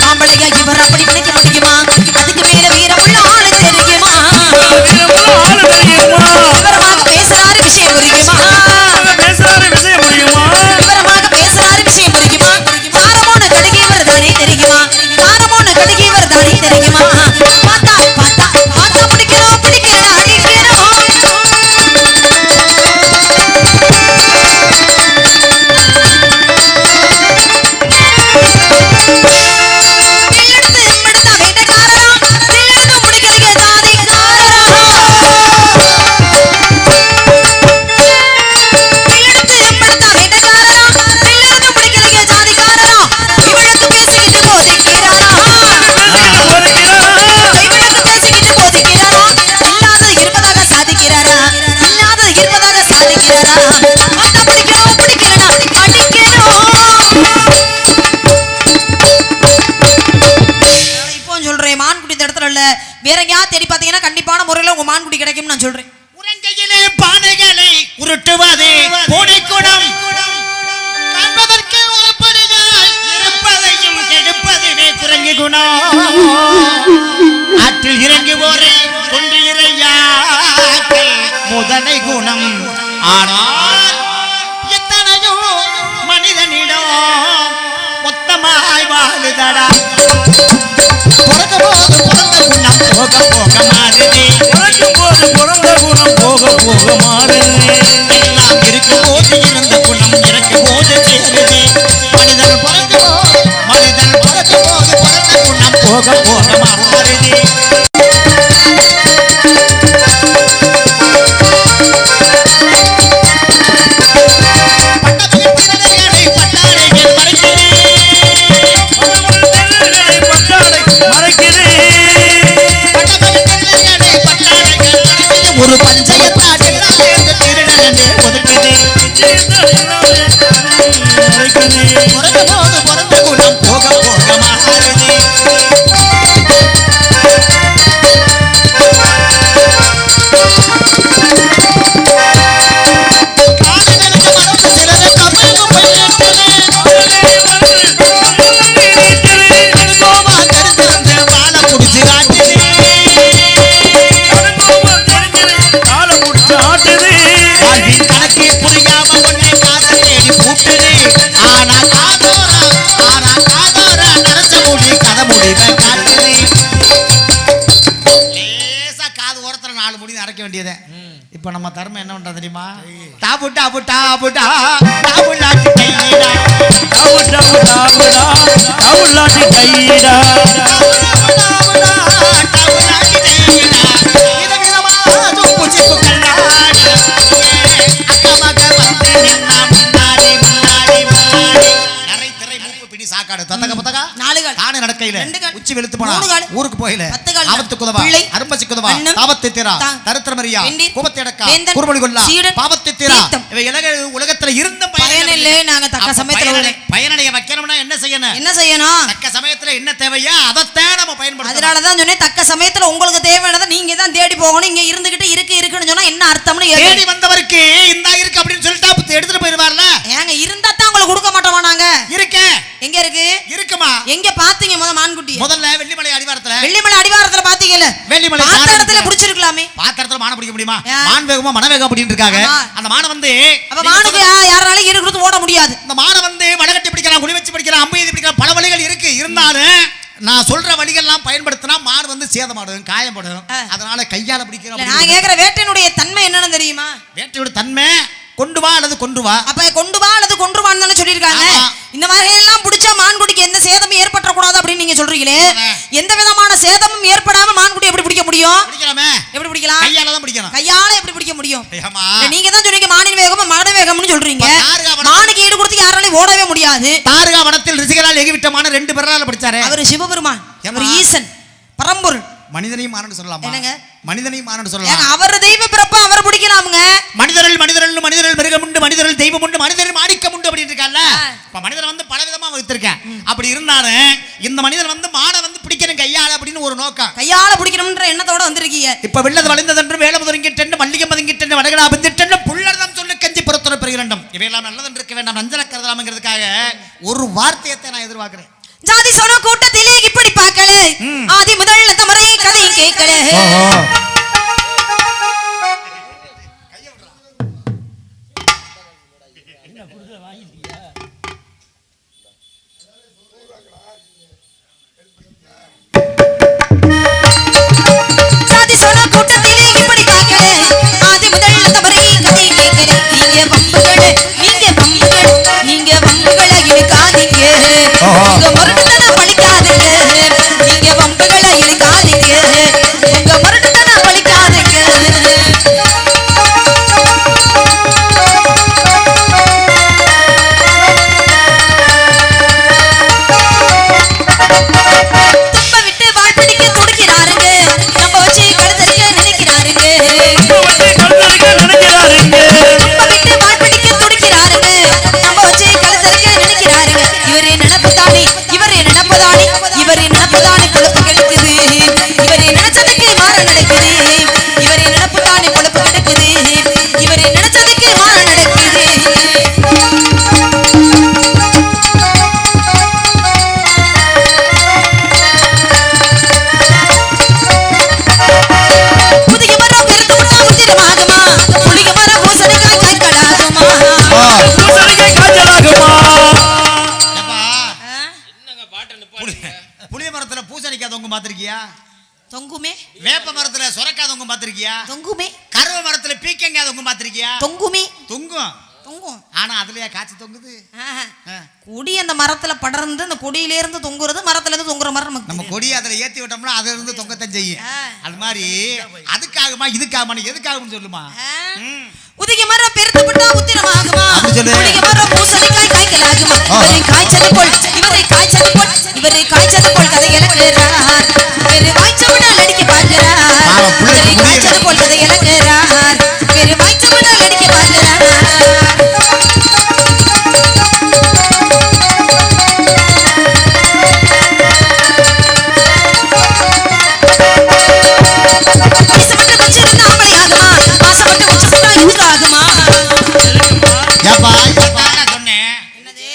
ஆம்பளையா இவர் அப்படி நினைக்க முடியுமா அதுக்கு மேல வீரமுள்ள ஆளு தெரியுமா விவரமாக பேசுறாரு விஷயம் புரியுமா விவரமாக பேசுறாரு விஷயம் புரியுமா காரமோன கடுகியவர் தானே தெரியுமா காரமோன கடுகியவர் தானே தெரியுமா பார்த்தா பார்த்தா பார்த்தா பிடிக்கணும் பிடிக்கணும் அடிக்கணும் வேற எங்கேயாவது தேடி பார்த்தீங்கன்னா கண்டிப்பான முறையில் உங்க மான்குடி கிடைக்கும் நான் சொல்றேன். உரங்கையிலே பானைகளை உருட்டுவது பூனை குணம் காண்பதற்கு உருப்படுகிறாய் இருப்பதையும் கெடுப்பதுவே குரங்கு குணம் ஆற்றில் இறங்கி போரை கொண்டு இறையாக்கள் முதலை குணம் ஆனால் எத்தனையோ மனிதனிடம் மொத்தமாய் வாழுதடா போக போக மாறுதே பிறந்த குணம் போக போக மாறுதே எல்லாம் இருக்கும் போது இருந்த குணம் இறக்கும் போது சேருதே மனிதன் பிறக்கும் போது பிறந்த குணம் போக போக மாறுதே ஒரு பஞ்சயத்தாடு திருடனே ஒதுக்குது பிறந்த குணம் போக போக மாறுது இப்ப நம்ம தர்மம் என்ன பண்றது தெரியுமா டாபு டாபு டாபு டாபு லாட்டி கையிடா டாபு டாபு டாபு டாபு லாட்டி கையிடா உச்சி வெளுத்து போனா ஊருக்கு போயில ஆபத்து குதவா அரும்பசி குதவா தாபத்தை தீரா தரித்திரமரியா கோபத்தை அடக்கா குறுமொழி கொள்ளா பாவத்தை தீரா இவை உலகத்துல இருந்த பயனில்லை நாங்க தக்க சமயத்துல பயனடைய வைக்கணும்னா என்ன செய்யணும் தக்க சமயத்துல என்ன தேவையா அதைத்தான் நம்ம பயன்படுத்தணும். அதனாலதான் சொன்னேன் தக்க சமயத்துல உங்களுக்கு தேவையானதை நீங்க தான் தேடி போகணும். இங்க இருந்துகிட்டு இருக்குன்னு சொன்னா என்ன அர்த்தம்னு தேடி வந்தவருக்கு இந்த இருக்கு அப்படின்னு சொல்லிட்டு எடுத்துட்டு போயிருவார்ல. ஏங்க இருந்தா தான் உங்களுக்கு கொடுக்க மாட்டோமா நாங்க இருக்க எங்க இருக்குமா எங்க பாத்தீங்க மான்குட்டி முதல்ல வெள்ளிமலை அடிவாரத்துல பாத்தீங்கல்ல வெள்ளிமலை பாத்திரத்துல புடிச்சிருக்கலாமே பாத்திரத்துல மான பிடிக்க முடியுமா மான் வேகமா மனவேகம் அப்படின்னு இருக்காங்க. அந்த மான வந்து அப்ப மானுக்கு யாராலையும் ஈடு கொடுத்து ஓட முடியாது. இந்த மான வந்து வடகட்டி பிடிக்கலாம் குடி வச்சு பிடிக்கலாம் அம்பு எது பிடிக்கலாம் பல வழிகள் இருக்கு. இருந்தாலும் நான் சொல்ற வழிகள்லாம் பயன்படுத்தினா மான் வந்து சேதமாடும் காயப்படும். அதனால கையால பிடிக்கிறோம். நான் கேக்குற வேட்டையினுடைய தன்மை என்னன்னு தெரியுமா? வேட்டையோட தன்மை கொண்டு வா அல்லது கொன்று வா. அப்ப கொண்டு வா அல்லது கொன்றுவான்னு தானே சொல்லியிருக்காங்க. இந்த மாதிரி எல்லாம் பிடிச்சா மான்குடிக்கு எந்த சேதமும் ஏற்படக்கூடாது அப்படின்னு நீங்க சொல்றீங்களே, எந்த விதமான சேதமும் ஏற்படாம மான்குடி எப்படி பிடிக்க முடியும்? எப்படி பிடிக்கலாம்? கையால தான் பிடிக்கணும். கையால எப்படி பிடிக்க முடியும்? நீங்க தான் சொன்னீங்க மானின் வேகமும் மரண வேகம்னு சொல்றீங்க. மானுக்கு ஈடு கொடுத்து யாராலையும் ஓடவே முடியாது. தாரகா வனத்தில் ரிஷிகளால் எகிவிட்டமான 2 பேரால பிடிச்சாரு. அவர் சிவபெருமான், அவர் ஈசன், பரம்பொருள். மனிதனையும் மாறன்னு சொல்லலாமா? என்னங்க மனிதனையும் மாறன்னு சொல்லலாம். அவர் தெய்வ பிறப்பு அவர் பிடிக்கலாமுங்க. மனிதர்கள் மிருகம் உண்டு, மனிதர்கள் தெய்வம் உண்டு, மனிதர்கள் மாணிக்கம் உண்டு அப்படின்னு இருக்கால. இப்ப மனிதன் வந்து பல விதமா வைத்திருக்கேன். அப்படி இருந்தாலும் இந்த மனிதன் வந்து மானை வந்து பிடிக்கணும் கையா ஒரு நோக்கம். கையால பிடிக்கணும்ன்ற எண்ணத்தோட வந்திருக்கீங்க. இப்ப வெள்ளது வளைந்ததென்று வேலை முதங்கிட்டென்று மல்லிகை மதங்கிட்டென்று வடகடா பந்திட்டென்று புள்ளர்தம் சொல்லு கஞ்சி புறத்துற பெறுகிறண்டம் இவையெல்லாம் நல்லதென்று இருக்க வேண்டாம் நஞ்சல கருதலாம்ங்கிறதுக்காக ஒரு வார்த்தையத்தை நான் எதிர்பார்க்கிறேன். ஜாதி சொன்ன கூட்டத்திலே இப்படி பார்க்கல ஆதி முதல் அந்த முறை கதையும் கேட்கல. ஜாதி சொன்ன கூட்டத்திலே இப்படி பார்க்கல ஆதி முதல் அந்த முறை கதையும் கேட்கல. நீங்க வம்புகளை இருக்காதீங்க. உங்க முரட்டுத்தன பழிக்காதீங்க. நீங்க வம்புகளை இருக்காதீங்க. உங்க முரட்டுத்தன பழிக்காதீங்க. தும்ப விட்டு வாழ் பிடிக்க துடிக்கிறாருங்க. நம்ம வச்சு கழுத்தறிக்க நினைக்கிறாருங்க. தும்ப விட்டு வாழ் பிடிக்க துடிக்கிறாருங்க. நம்ம வச்சு கழுத்தறிக்க நினைக்கிறாருங்க. இவரே நினைப்புதானே இவரே நினைப்புதானே பொழப்பு கெடுக்குது. இவரே நினைச்சதுக்கு மாற நடக்குது. இவரே நினைப்புதானே பொழப்பு கெடுக்குது. இவரே நினைச்சதுக்கு மாற நடக்குது. புதிய மரம் பெருத்து விட்டா உத்திரமாகுமா? புளிய மரம் பூசணிக்காய் காய்ச்சலாகுமா? என்னங்க பாட்டை நிப்பாட்டுங்க. புளிய மரத்துல பூசணிக்காய் தொங்கும் பாத்திருக்கியா? தொங்குமே வேப்ப மரத்துல சொரக்காய் தொங்கும் பாத்திருக்கியா? தொங்குமே கருவ மரத்துல பீக்கங்காய் தொங்கும் பாத்திருக்கியா? தொங்குமே தொங்கும். தொங்கும். ஆனா அதுலயா காய்ச்சி தொங்குது? ஆ. கொடி அந்த மரத்துல படர்ந்து அந்த கொடியில இருந்து தொங்குறது மரத்துல இருந்து தொங்குற மாதிரி நமக்கு நம்ம தெரியும். கொடியை அதுல ஏத்தி விட்டோம்னா அதுல இருந்து தொங்கத்தான் செய்யும். ஆ. அது மாதிரி அதுக்காகமா இதுக்காகமா எதுக்காகும் சொல்லுமா? ம். உதிக மரம் பெருத்து விட்டா உத்திரமாகுமா? அப்படி சொல்லு. உதிக மரம் பூசணிக்காய் காய்க்கலாகுமா? இவரை காய்ச்சது போல் கதை இழக்கிறார். வேறு வாய்ச்சவிடால் அடிக்க பார்க்கிறார். இவரை காய்ச்சது போல் கதை இழக்கிறார். வேறு வாய்ச்சவிடால் அடிக்க பார்க்கிறார். ஆசைப்பட்டு வச்சிருந்தா ஆம்பளையாகுமா? ஆசைப்பட்டு வச்சிருந்தா யூஸ் ஆகுமா? ஏப்பா நான் சொன்னேன். என்னது?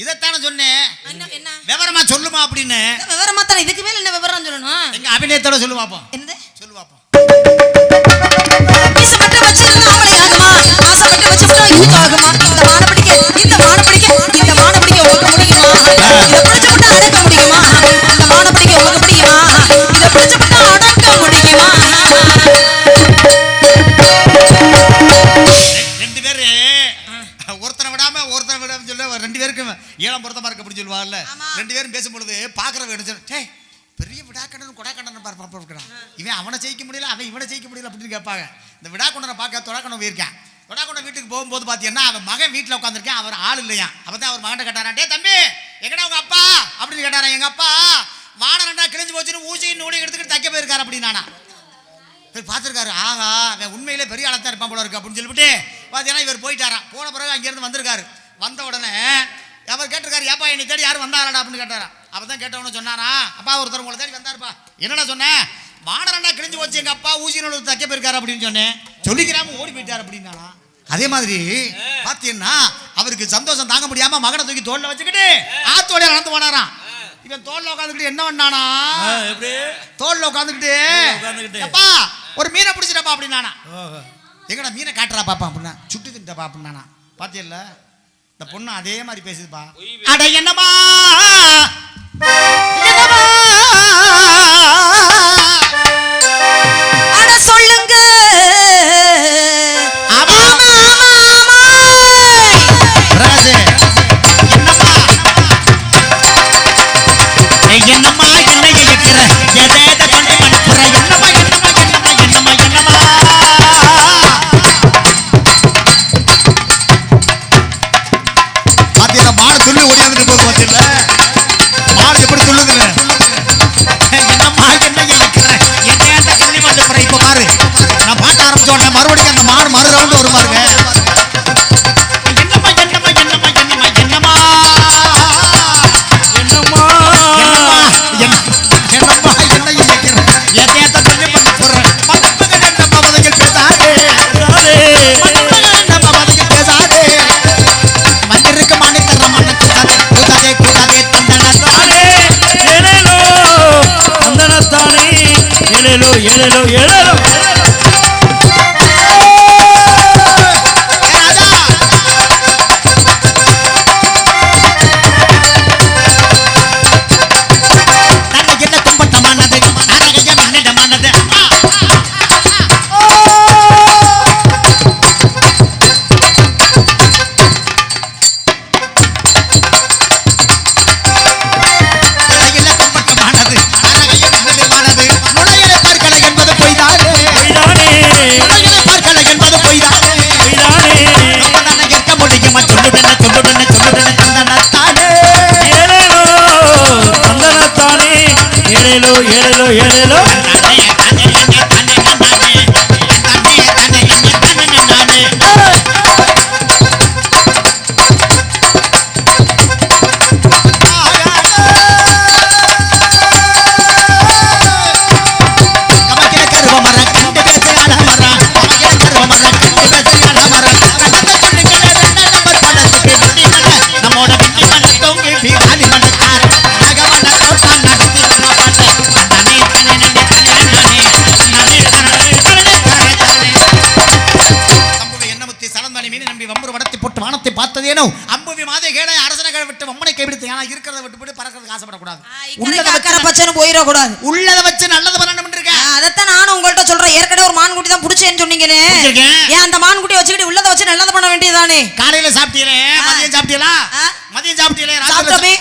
இதைத்தானே சொன்னேன். என்ன விவரமா சொல்லுமா அப்படின்னு. விவரமா தானே. இதுக்கு மேல என்ன விவரம் சொல்லணும்? எங்க அபிநயத்தோட சொல்லு பாப்போம். என்னது? சொல்லு பாப்போம். ஆசைப்பட்டு வச்சிருந்தா ஆம்பளையாகுமா? ஆசைப்பட்டு வச்சிருந்தா யூஸ் ஆகுமா? இந்த மான பிடிக்க உங்களுக்கு முடியுமா? இதை பிடிச்ச விட்டா அடக்க முடியுமா? இந்த மான பிடிக்க உங்களுக்கு முடியுமா? இதை பிடிச்ச விட்டா அடக்க முடியுமா? ரெண்டு பேரு ஒருத்தனை விடாம சொல்ல ரெண்டு பேருக்கும் ஏழாம் பொருத்தமா இருக்கு அப்படின்னு சொல்லுவாங்கல்ல. ரெண்டு பேரும் பேசும்பொழுது பாக்குறவங்க என்ன சொல்ல, டேய் பெரிய விடாக்கண்ணன் கொடாக்கண்ணன் பார்ப்பான். இவன் அவனை ஜெயிக்க முடியல, அவன் இவனை ஜெயிக்க முடியல அப்படின்னு கேட்பாங்க. இந்த விடாக்கண்ணனை பார்க்க தொடாக்கண்ணன் போயிருக்கேன். தொடாக்கண்ணன் வீட்டுக்கு போகும்போது பார்த்தீங்கன்னா அவன் மகன் வீட்டில் உட்காந்துருக்கேன். அவர் ஆள் இல்லையா. அப்பதான் அவர் மகன் கேட்டாரா, டே தம்பி எங்கடா உங்க அப்பா அப்படின்னு கேட்டாரா. எங்க அப்பா வானம் ரெண்டா கிழிஞ்சு போச்சுன்னு ஊசியின் நூடி எடுத்துக்கிட்டு தைக்க போயிருக்காரு அப்படின்னானா. பார்த்துருக்காரு. ஆகா அவன் உண்மையிலே பெரிய ஆளத்தான் இருப்பான் போல இருக்கு அப்படின்னு சொல்லிவிட்டு பார்த்தீங்கன்னா இவர் போயிட்டாராம். போன பிறகு அங்கேருந்து வந்திருக்காரு. வந்த உடனே அவர் கேட்டிருக்காரு, ஏப்பா என்னை தேடி யாரும் வந்தாரடா அப்படின்னு கேட்டாரா. அப்பதான் கேட்டவனு சொன்னாரா, அப்பா ஒருத்தர் உங்களை தேடி வந்தாருப்பா. என்னடா சொன்னேன்? வானரண்டா கிழிஞ்சு போச்சு எங்க அப்பா ஊசி நூல் தைக்க போயிருக்காரு அப்படின்னு சொன்னேன். சொல்லிக்கிறாம ஓடி போயிட்டாரு அப்படின்னானா. அதே மாதிரி பார்த்தீங்கன்னா அவருக்கு சந்தோஷம் தாங்க முடியாம மகனை தூக்கி தோல்ல வச்சுக்கிட்டு ஆத்தோட நடந்து போனாராம். இவன் தோல்ல உட்காந்துக்கிட்டு என்ன பண்ணானா, தோல்ல உட்காந்துக்கிட்டு அப்பா ஒரு மீனை பிடிச்சிட்டப்பா அப்படின்னானா. எங்கடா மீனை காட்டுறா பாப்பா அப்படின்னா. சுட்டு தின்ட்டப்பா அப்படின்னானா. பாத்தியல்ல இந்த பொண்ணு அதே மாதிரி பேசுதுப்பா. அட என்னமா அட சொல்லுங்க. ஆமா ஆமா ஆமா ராஜே என்னம்மா என்ன இருக்கிற எதேத கண்டு மணிப்புற என்னம்மா பாத்தீங்களா மாடு சொல்லி ஓடியாந்துட்டு போகுது. பாத்தீங்களா மாடு எப்படி சொல்லுதுன்னு. என்னம்மா என்ன இருக்கிற எதேத கண்டு மணிப்புற. இப்ப பாரு நான் பாட்ட ஆரம்பிச்ச உடனே மறுபடியும் அந்த மாடு மறு ரவுண்டு வரும் பாருங்க. என்னம்மா என்னம்மா என்னம்மா என்னம்மா என்னம்மா என்னம்மா என்னம்மா என்ன ஏழேலோ ஏழேலோ ஏழேலோ ஏழேலோ ஏழேலோ ஏழேலோ அம்புவி மாதே கேட அரசனை விட்டு வம்மனை கைவிடுத்து ஏன்னா இருக்கிறத விட்டு போட்டு பறக்கிறதுக்கு ஆசைப்படக்கூடாது. உள்ளத வச்சு நல்லது பண்ணணும் இருக்கேன். அதைத்தான் நானும் உங்கள்கிட்ட சொல்றேன். ஏற்கனவே ஒரு மான்குட்டி தான் புடிச்சேன்னு சொன்னீங்களே, ஏன் அந்த மான்குட்டியை வச்சுக்கிட்டு உள்ளத வச்சு நல்லது பண்ண வேண்டியதானே? காலையில சாப்பிட்டீங்களே, மதியம் சாப்பிட்டீங்களா? மதியம் சாப்பிட்டீங்களே, சாப்பிட்டோமே.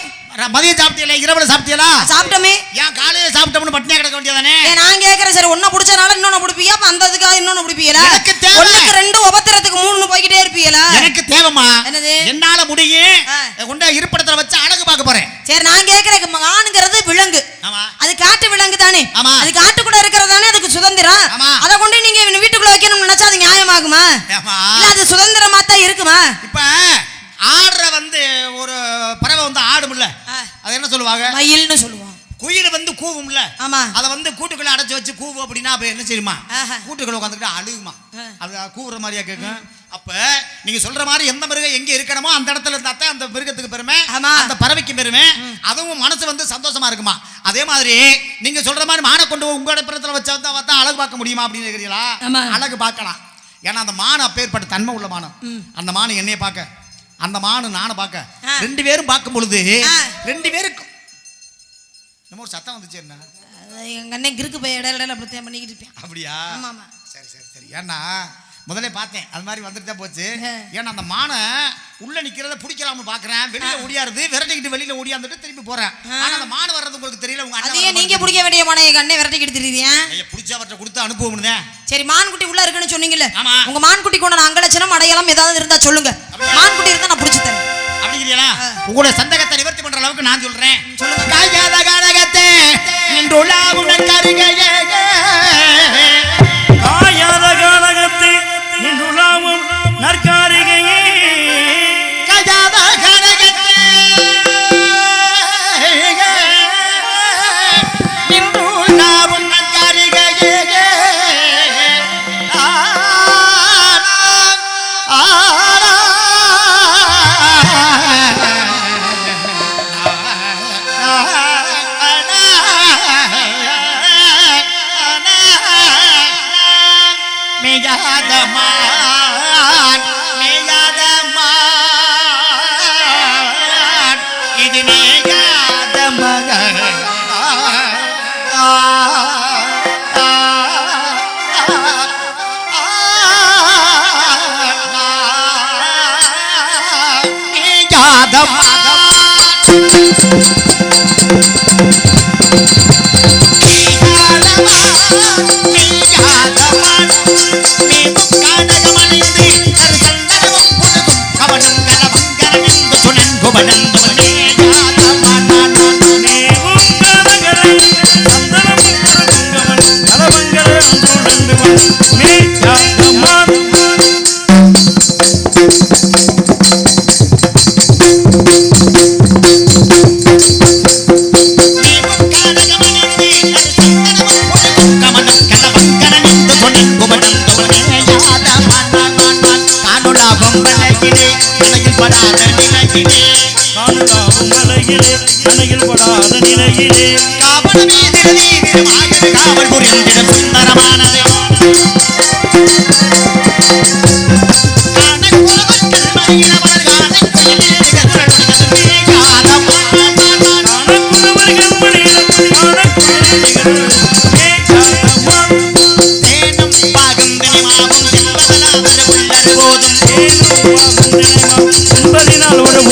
மதியம் சாப்பிட்டீங்களே, இரவுல சாப்பிட்டீங்களா? சாப்பிட்டோமே. ஏன் காலையில சாப்பிட்டோம்னு பட்டினியா கிடக்க வேண்டியதானே? நான் கேக்குறேன், சரி ஒண்ணு புடிச்சனால இன்னொன்னு புடிப்பீங்க, அப்ப அந்த அதுக்காக இன்னொன்னு புடிப்பீங்களா? எனக்கு தேவை. ஒண்ணுக்கு ரெண்டு உபத்திரத்துக்கு மூணு போய்கிட்டே இருப்பீங்களா? எனக்கு தேவைமா. என்னது? என்னால முடியும். கொண்ட இருப்படத்துல வச்சு அழகு பார்க்க போறேன். சரி நான் கேக்குறேன், மானுங்கிறது விலங்கு. அது காட்டு விலங்கு தானே? அது காட்டுக்குள்ள இருக்கிறது தானே அதுக்கு சுதந்திரம். அதை கொண்டு நீங்க வீட்டுக்குள்ள வைக்கணும்னு நினைச்சா அது நியாயமாகுமா? இல்ல அது சுதந்திரமா தான் இருக்குமா? இப்ப ஆடுற வந்து ஒரு பறவை வந்து ஆடும்ல, அது என்ன சொல்லுவாங்க? மயில்னு சொல்லுவாங்க. குயில் வந்து கூவும்ல, ஆமா. அதை வந்து கூட்டுக்குள்ள அடைச்சு வச்சு கூவு அப்படின்னா அப்ப என்ன செய்யுமா? கூட்டுக்குள்ள உட்காந்துக்கிட்டு அழுகுமா? அது கூவுற மாதிரியா கேட்கும். அப்ப நீங்க சொல்ற மாதிரி எந்த மிருகம் எங்க இருக்கணுமோ அந்த இடத்துல இருந்தா தான் அந்த மிருகத்துக்கு பெருமை, அந்த பறவைக்கு பெருமை, அதுவும் மனசு வந்து சந்தோஷமா இருக்குமா. அதே மாதிரி நீங்க சொல்ற மாதிரி மானை கொண்டு உங்களோட பிறத்துல வச்சா தான் அழகு பார்க்க முடியுமா அப்படின்னு கேக்குறீங்களா? அழகு பார்க்கலாம். ஏன்னா அந்த மான் அப்பேற்பட்ட தன்மை உள்ள மானம். அந்த மான் என்னைய பார்க்க, அந்த மானு நானை பார்க்க, ரெண்டு பேரும் பார்க்கும் பொழுது ரெண்டு பேருக்கும் நம்ம ஒரு சத்தம் வந்துச்சு. என்ன எங்க அண்ணன் கிறுக்கு போய் இடையில அப்படி பண்ணிக்கிட்டு இருப்பேன். அப்படியா? ஆமா. சரி சரி சரி. ஏன்னா முதல்ல பார்த்தேன் அது மாதிரி வந்துட்டு தான் போச்சு. ஏன்னா அந்த மானை உள்ள நிக்கிறத பிடிக்கலாம்னு பாக்குறேன், வெளியில ஓடியாருது, விரட்டிக்கிட்டு வெளியில ஓடியாந்துட்டு திரும்பி போறேன். ஆனா அந்த மான் வர்றது உங்களுக்கு தெரியல. உங்க அதையே நீங்க பிடிக்க வேண்டிய மானை எங்க அண்ணன் விரட்டிக்கிட்டு தெரியுதியா? பிடிச்சவற்றை கொடுத்து அனுப்புவோம்னே. சரி மான்குட்டி உள்ள இருக்குன்னு சொன்னீங்கல்ல, உங்க மான்குட்டி கொண்டு அங்கலட்சணம் அடையாளம் ஏதாவது இருந்தா சொல்லுங்க. மான்குட்டி இருந்தா நான் பிடிச்சு தரேன். அப்படிங்கிறீங்களா? உங்களோட சந்தேகத்தை நிவர்த்தி பண்ற அளவுக்கு நான் சொல்றேன். சொல்லுங்க. காயாத காரகத்தே நின்றுலாவுடன் கருகையே, காயாத காரகத்தே நின்றுலாவும் நற்காரிகையே, காயாத காரகத்தே நின்றுலாவும் நற்காரிகையே, இது மேயாத மகன் மேயாத காணுடா பொங்கலையிலே கலையில் படாத நிலையிலே அணுகாவும் மலையிலே அணையில் படாத நிலையிலே காவல் மீதிருதி திருமாயது காவல் புரிந்திடும் சுந்தரமானது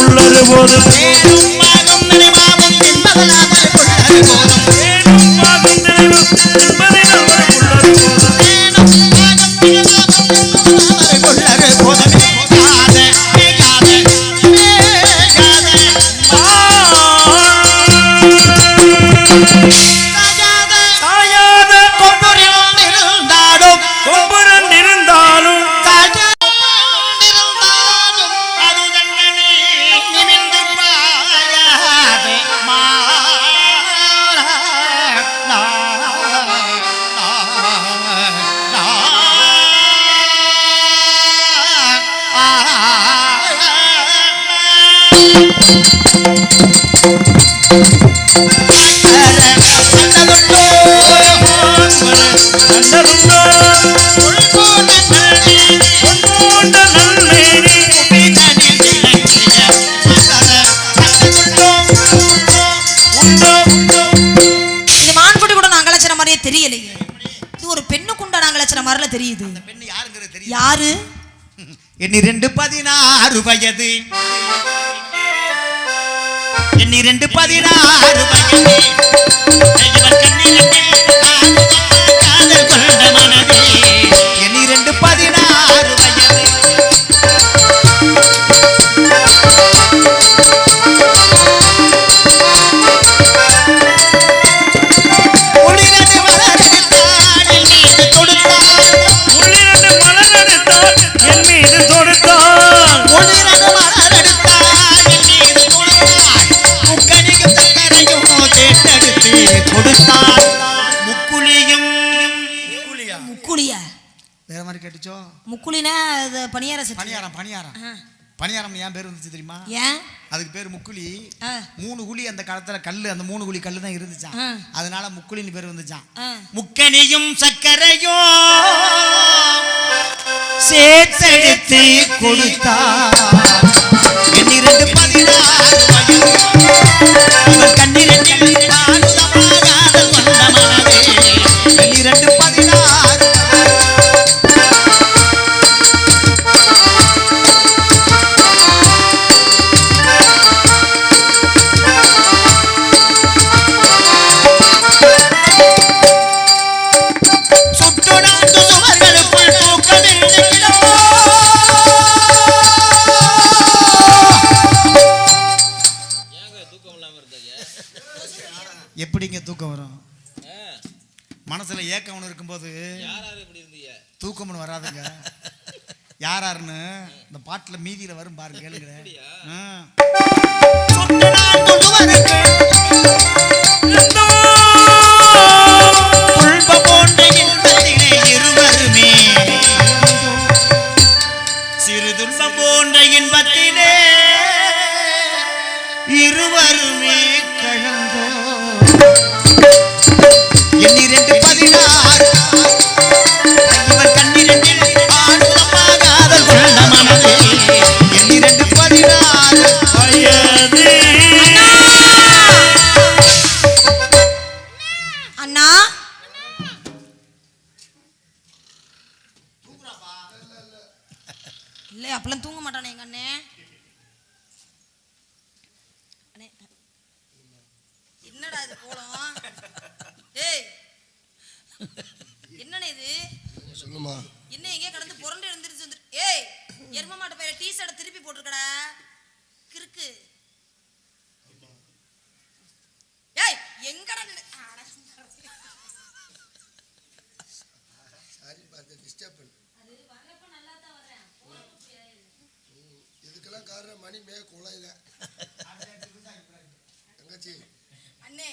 உள்ளது போதும் தெரியலையே. இது ஒரு பெண்ணுக்கு உண்டான அங்கலட்சண மாதிரில தெரியுது. அந்த பெண்ணு யாருங்கிறது தெரியும். யாரு? எண்ணி 2 16 வயது. எண்ணி 2 16 வயது. இவன் கண்ணில் காதல் கொண்ட மனதே. எண்ணி 2 16 வயது. முக்குளினா அது பணியாரம் சட்டி. பணியாரம் ஏன் பேர் வந்துச்சு தெரியுமா? ஏன் அதுக்கு பேர் முக்குளி. 3 குழி அந்த காலத்துல கல்லு, அந்த 3 குழி கல்லு தான் இருந்துச்சான். அதனால முக்குளின்னு பேர் வந்துச்சான். முக்கனியும் சக்கரையும் சேர்த்தெடுத்து கொடுத்தா. எண்ணி 2 16 இவன் கண்ணிரண்டில் காதல் கொண்ட மனதே. எண்ணி 2 16 எப்படிங்க தூக்கம் வரும்? மனசுல ஏக்கம் ஒன்று இருக்கும்போது தூக்கம்னு வராதுங்க. யாருன்னு இந்த பாட்டுல மீதியில வரும் பாருங்க, கேளுங்க. இருவருமே சிறு துன்பம் போன்ற இன்பத்திலே இருவருமே கழந்தோ. எண்ணி 2 16 இவன் கண்ணிரண்டில் காதல் கொண்ட மனதே. எண்ணி 2 16 வயது. அண்ணா இல்லை, அப்பெல்லாம் தூங்க மாட்டானே எங்க அண்ணே. என்னடா இது போலாம்? ஏய் என்னண்ணே இது? சொல்லுமா. என்ன எங்கே கடந்து புரண்டு எழுந்திருச்சு வந்து. ஏய் எரும மாட்டு பையில டீ ஷர்ட்டை திருப்பி போட்டிருக்கடா கிறுக்கு. ஏய் எங்கடா சாரி பார்த்து டிஸ்டர்ப் பண்ணு. இதுக்கெல்லாம் காரணம் மணி மே குலையில தங்கச்சி. அண்ணே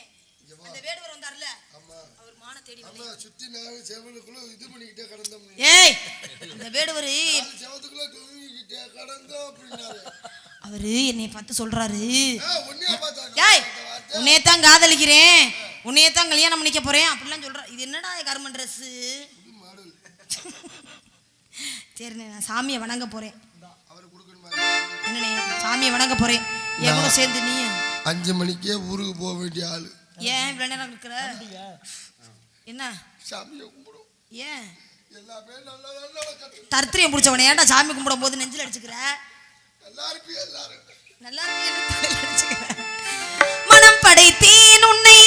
அந்த வேடுவர் வந்தார்ல, ஆமா அவர் மான தேடி ஆமா சுத்தி 4 செவலுக்குள்ள இது பண்ணிக்கிட்டே கடந்தோம். ஏய் அந்த வேடுவர் செவத்துக்குள்ள தூங்கிக்கிட்டே கடந்தோம் அப்படின்னாரு. அவரு என்னை பார்த்து சொல்றாரு, உன்னையா பார்த்தா ஏய் உன்னையத்தான் காதலிக்கிறேன், உன்னையத்தான் கல்யாணம் பண்ணிக்க போறேன் அப்படிலாம் சொல்ற. இது என்னடா கருமன் ட்ரெஸ்? சரிண்ணே, நான் சாமியை வணங்க போறேன். என்னண்ணே, சாமியை வணங்க போறேன். என் கூட சேர்ந்து நீ 5 மணிக்கே ஊருக்கு போக வேண்டிய ஆளு. ஏன் இவ்வளவு நேரம் இருக்கிற? என்ன சாமியை கும்பிடும். ஏன் எல்லாமே நல்லா நல்லா தர்த்திரியம் பிடிச்சவன ஏன்டா சாமி கும்பிடும் போது நெஞ்சில் அடிச்சுக்கிற? நல்லா இருப்பீங்க எல்லாரும். நல்லா இருக்கு. மனம் படைத்தேன் உன்னை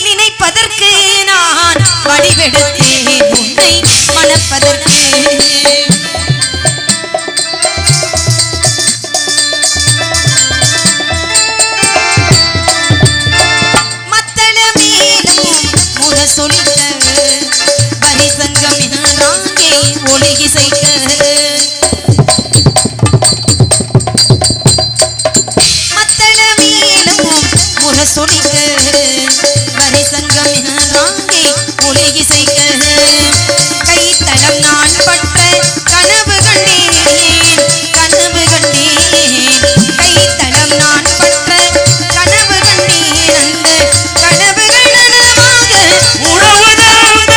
நினைப்பதற்கு, நான் வடிவெடுத்தேன் உன்னை மணப்பதற்கு. மத்தள மேலும் முரசொலிக்க, பரிசங்கம் நாங்கே ஒளிகிசைக்க. சொலிக்க வரிசங்கம் நாங்கே ஒளிகிசைக்க. கைத்தடம் நான் பட்ட கனவு கண்டேன், கனவு கண்டேன். கைத்தடம் நான் பட்ட கனவு கண்டேன், அந்த கனவுகள் நனவாக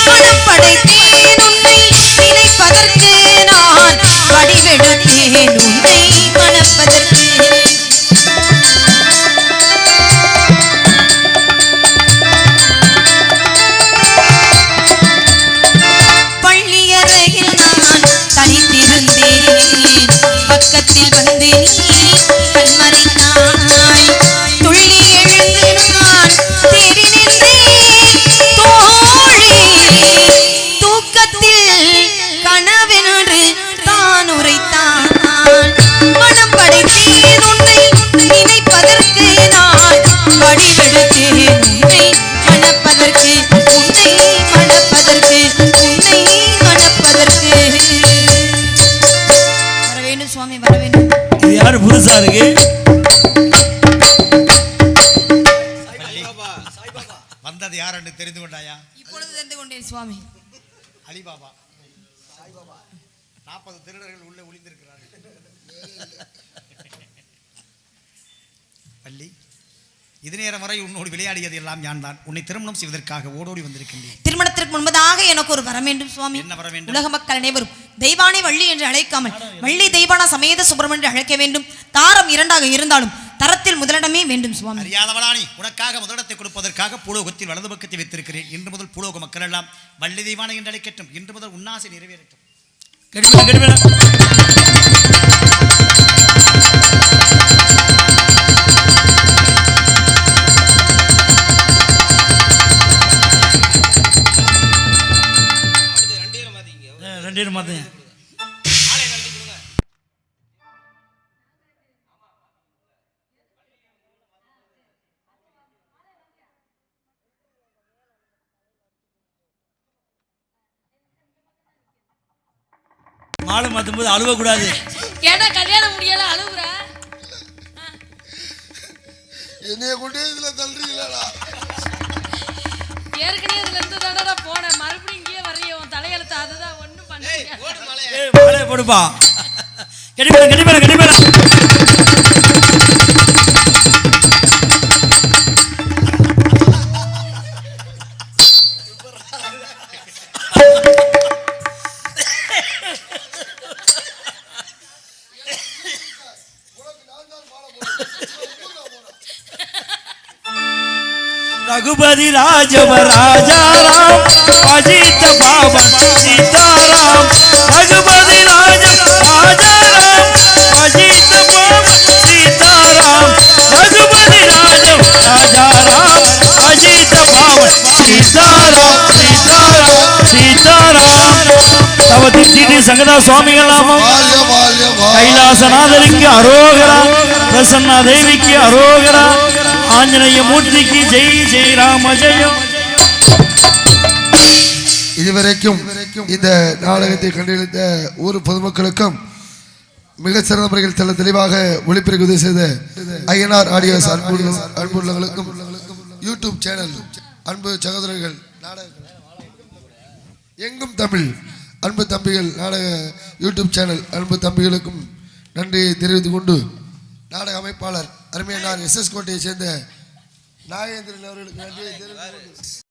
மனம் படைத்தேன் உன்னை நினைப்பதற்கு, நான் வடிவெடுத்தேன் உன்னை மணப்பதற்கு. பக்கத்தில் வந்து நீ கண்மறைத்தாய், துள்ளி எழுந்து நான் தேறி நின்றேன் தோழி. தூக்கத்தில் கனவென்று தான் உரைத்தான். மனம் படைத்தேன் உன்னை நினைப்பதற்கு, நான் வடிவெடுத்தேன் உன்னை மணப்பதற்கு, உன்னை மணப்பதற்கு, உன்னை மணப்பதற்கு. சுவாமி வர வேண்டும். இது யாரு புதுசா இருக்கு? வந்தது யாருன்னு தெரிந்து கொண்டாயா? இப்பொழுது தெரிந்து கொண்டேன் சுவாமி. அலிபாபா 40 திருடர்கள் உள்ளே ஒளிந்திருக்கிறார்கள். பள்ளி இது நேரம் வரை உன்னோடு விளையாடியது எல்லாம் யான் தான். உன்னை திருமணம் செய்வதற்காக ஓடோடி வந்திருக்கின்றேன். திருமணத்திற்கு முன்பதாக எனக்கு ஒரு வரம் வேண்டும் சுவாமி. என்ன வர வேண்டும்? உலக மக்கள் அனைவரும் தெய்வானை வள்ளி என்று அழைக்காமல் வள்ளி தெய்வானா சமேத சுப்பிரமணியன் என்று அழைக்க வேண்டும். தாரம் 2ஆக இருந்தாலும் தரத்தில் முதலிடமே வேண்டும் சுவாமி. அறியாதவளானி, உனக்காக முதலிடத்தை கொடுப்பதற்காக பூலோகத்தில் வலது பக்கத்தை வைத்திருக்கிறேன். இன்று முதல் பூலோக மக்கள் எல்லாம் வள்ளி தெய்வானை என்று அழைக்கட்டும். இன்று முதல் உன்னாசை நிறைவேறட்டும். ரெண்டு மாத்தேன். மாலை மாத்தும் போது அழுவ கூடாது. ஏன்னா கல்யாணம் முடியல அழுகுற. என்னைய கொண்டே இதுல தள்ளுறீங்களா? ஏற்கனவே இதுல இருந்து தானடா போனேன், மறுபடியும் இங்கே வரைய உன் தலையெழுத்து. அதுதான் ஒண்ணும் பண்ண முடியாது. மாலை போடுப்பா. கெடிப்பேன் கெடிப்பேன் கெடிப்பேன். रघुपति राजव राजा राम अजित पावन सीताराम। रघुपति राजव राजा राम अजित पावन सीताराम। रघुपति राजव राजा राम अजित पावन सीताराम सीताराम सीताराम। तव तिथि संगदा स्वामिகள் நாமம் கைலாசநாதருக்கு அரோகரா, பிரசன்னா தேவிக்கு அரோகரா, ஆஞ்சநேய மூர்த்திக்கு ஜெய் ஜெய் ராம ஜெயம். இதுவரைக்கும் இந்த நாடகத்தை கண்டெடுத்த ஊர் பொதுமக்களுக்கும் மிக சிறந்த முறையில் தெல்ல தெளிவாக ஒளிபரப்பு உதவி செய்த ஐஎன்ஆர் ஆடியோஸ் அன்புள்ளங்களுக்கும் யூடியூப் சேனல் அன்பு சகோதரர்கள் எங்கும் தமிழ் அன்பு தம்பிகள் நாடக யூடியூப் சேனல் அன்பு தம்பிகளுக்கும் நன்றியை தெரிவித்துக் கொண்டு நாடக அமைப்பாளர் அருமையனார் SS கோட்டையை சேர்ந்த நாகேந்திரன் அவர்களுக்கு நன்றியை தெரிவித்துக் கொண்டு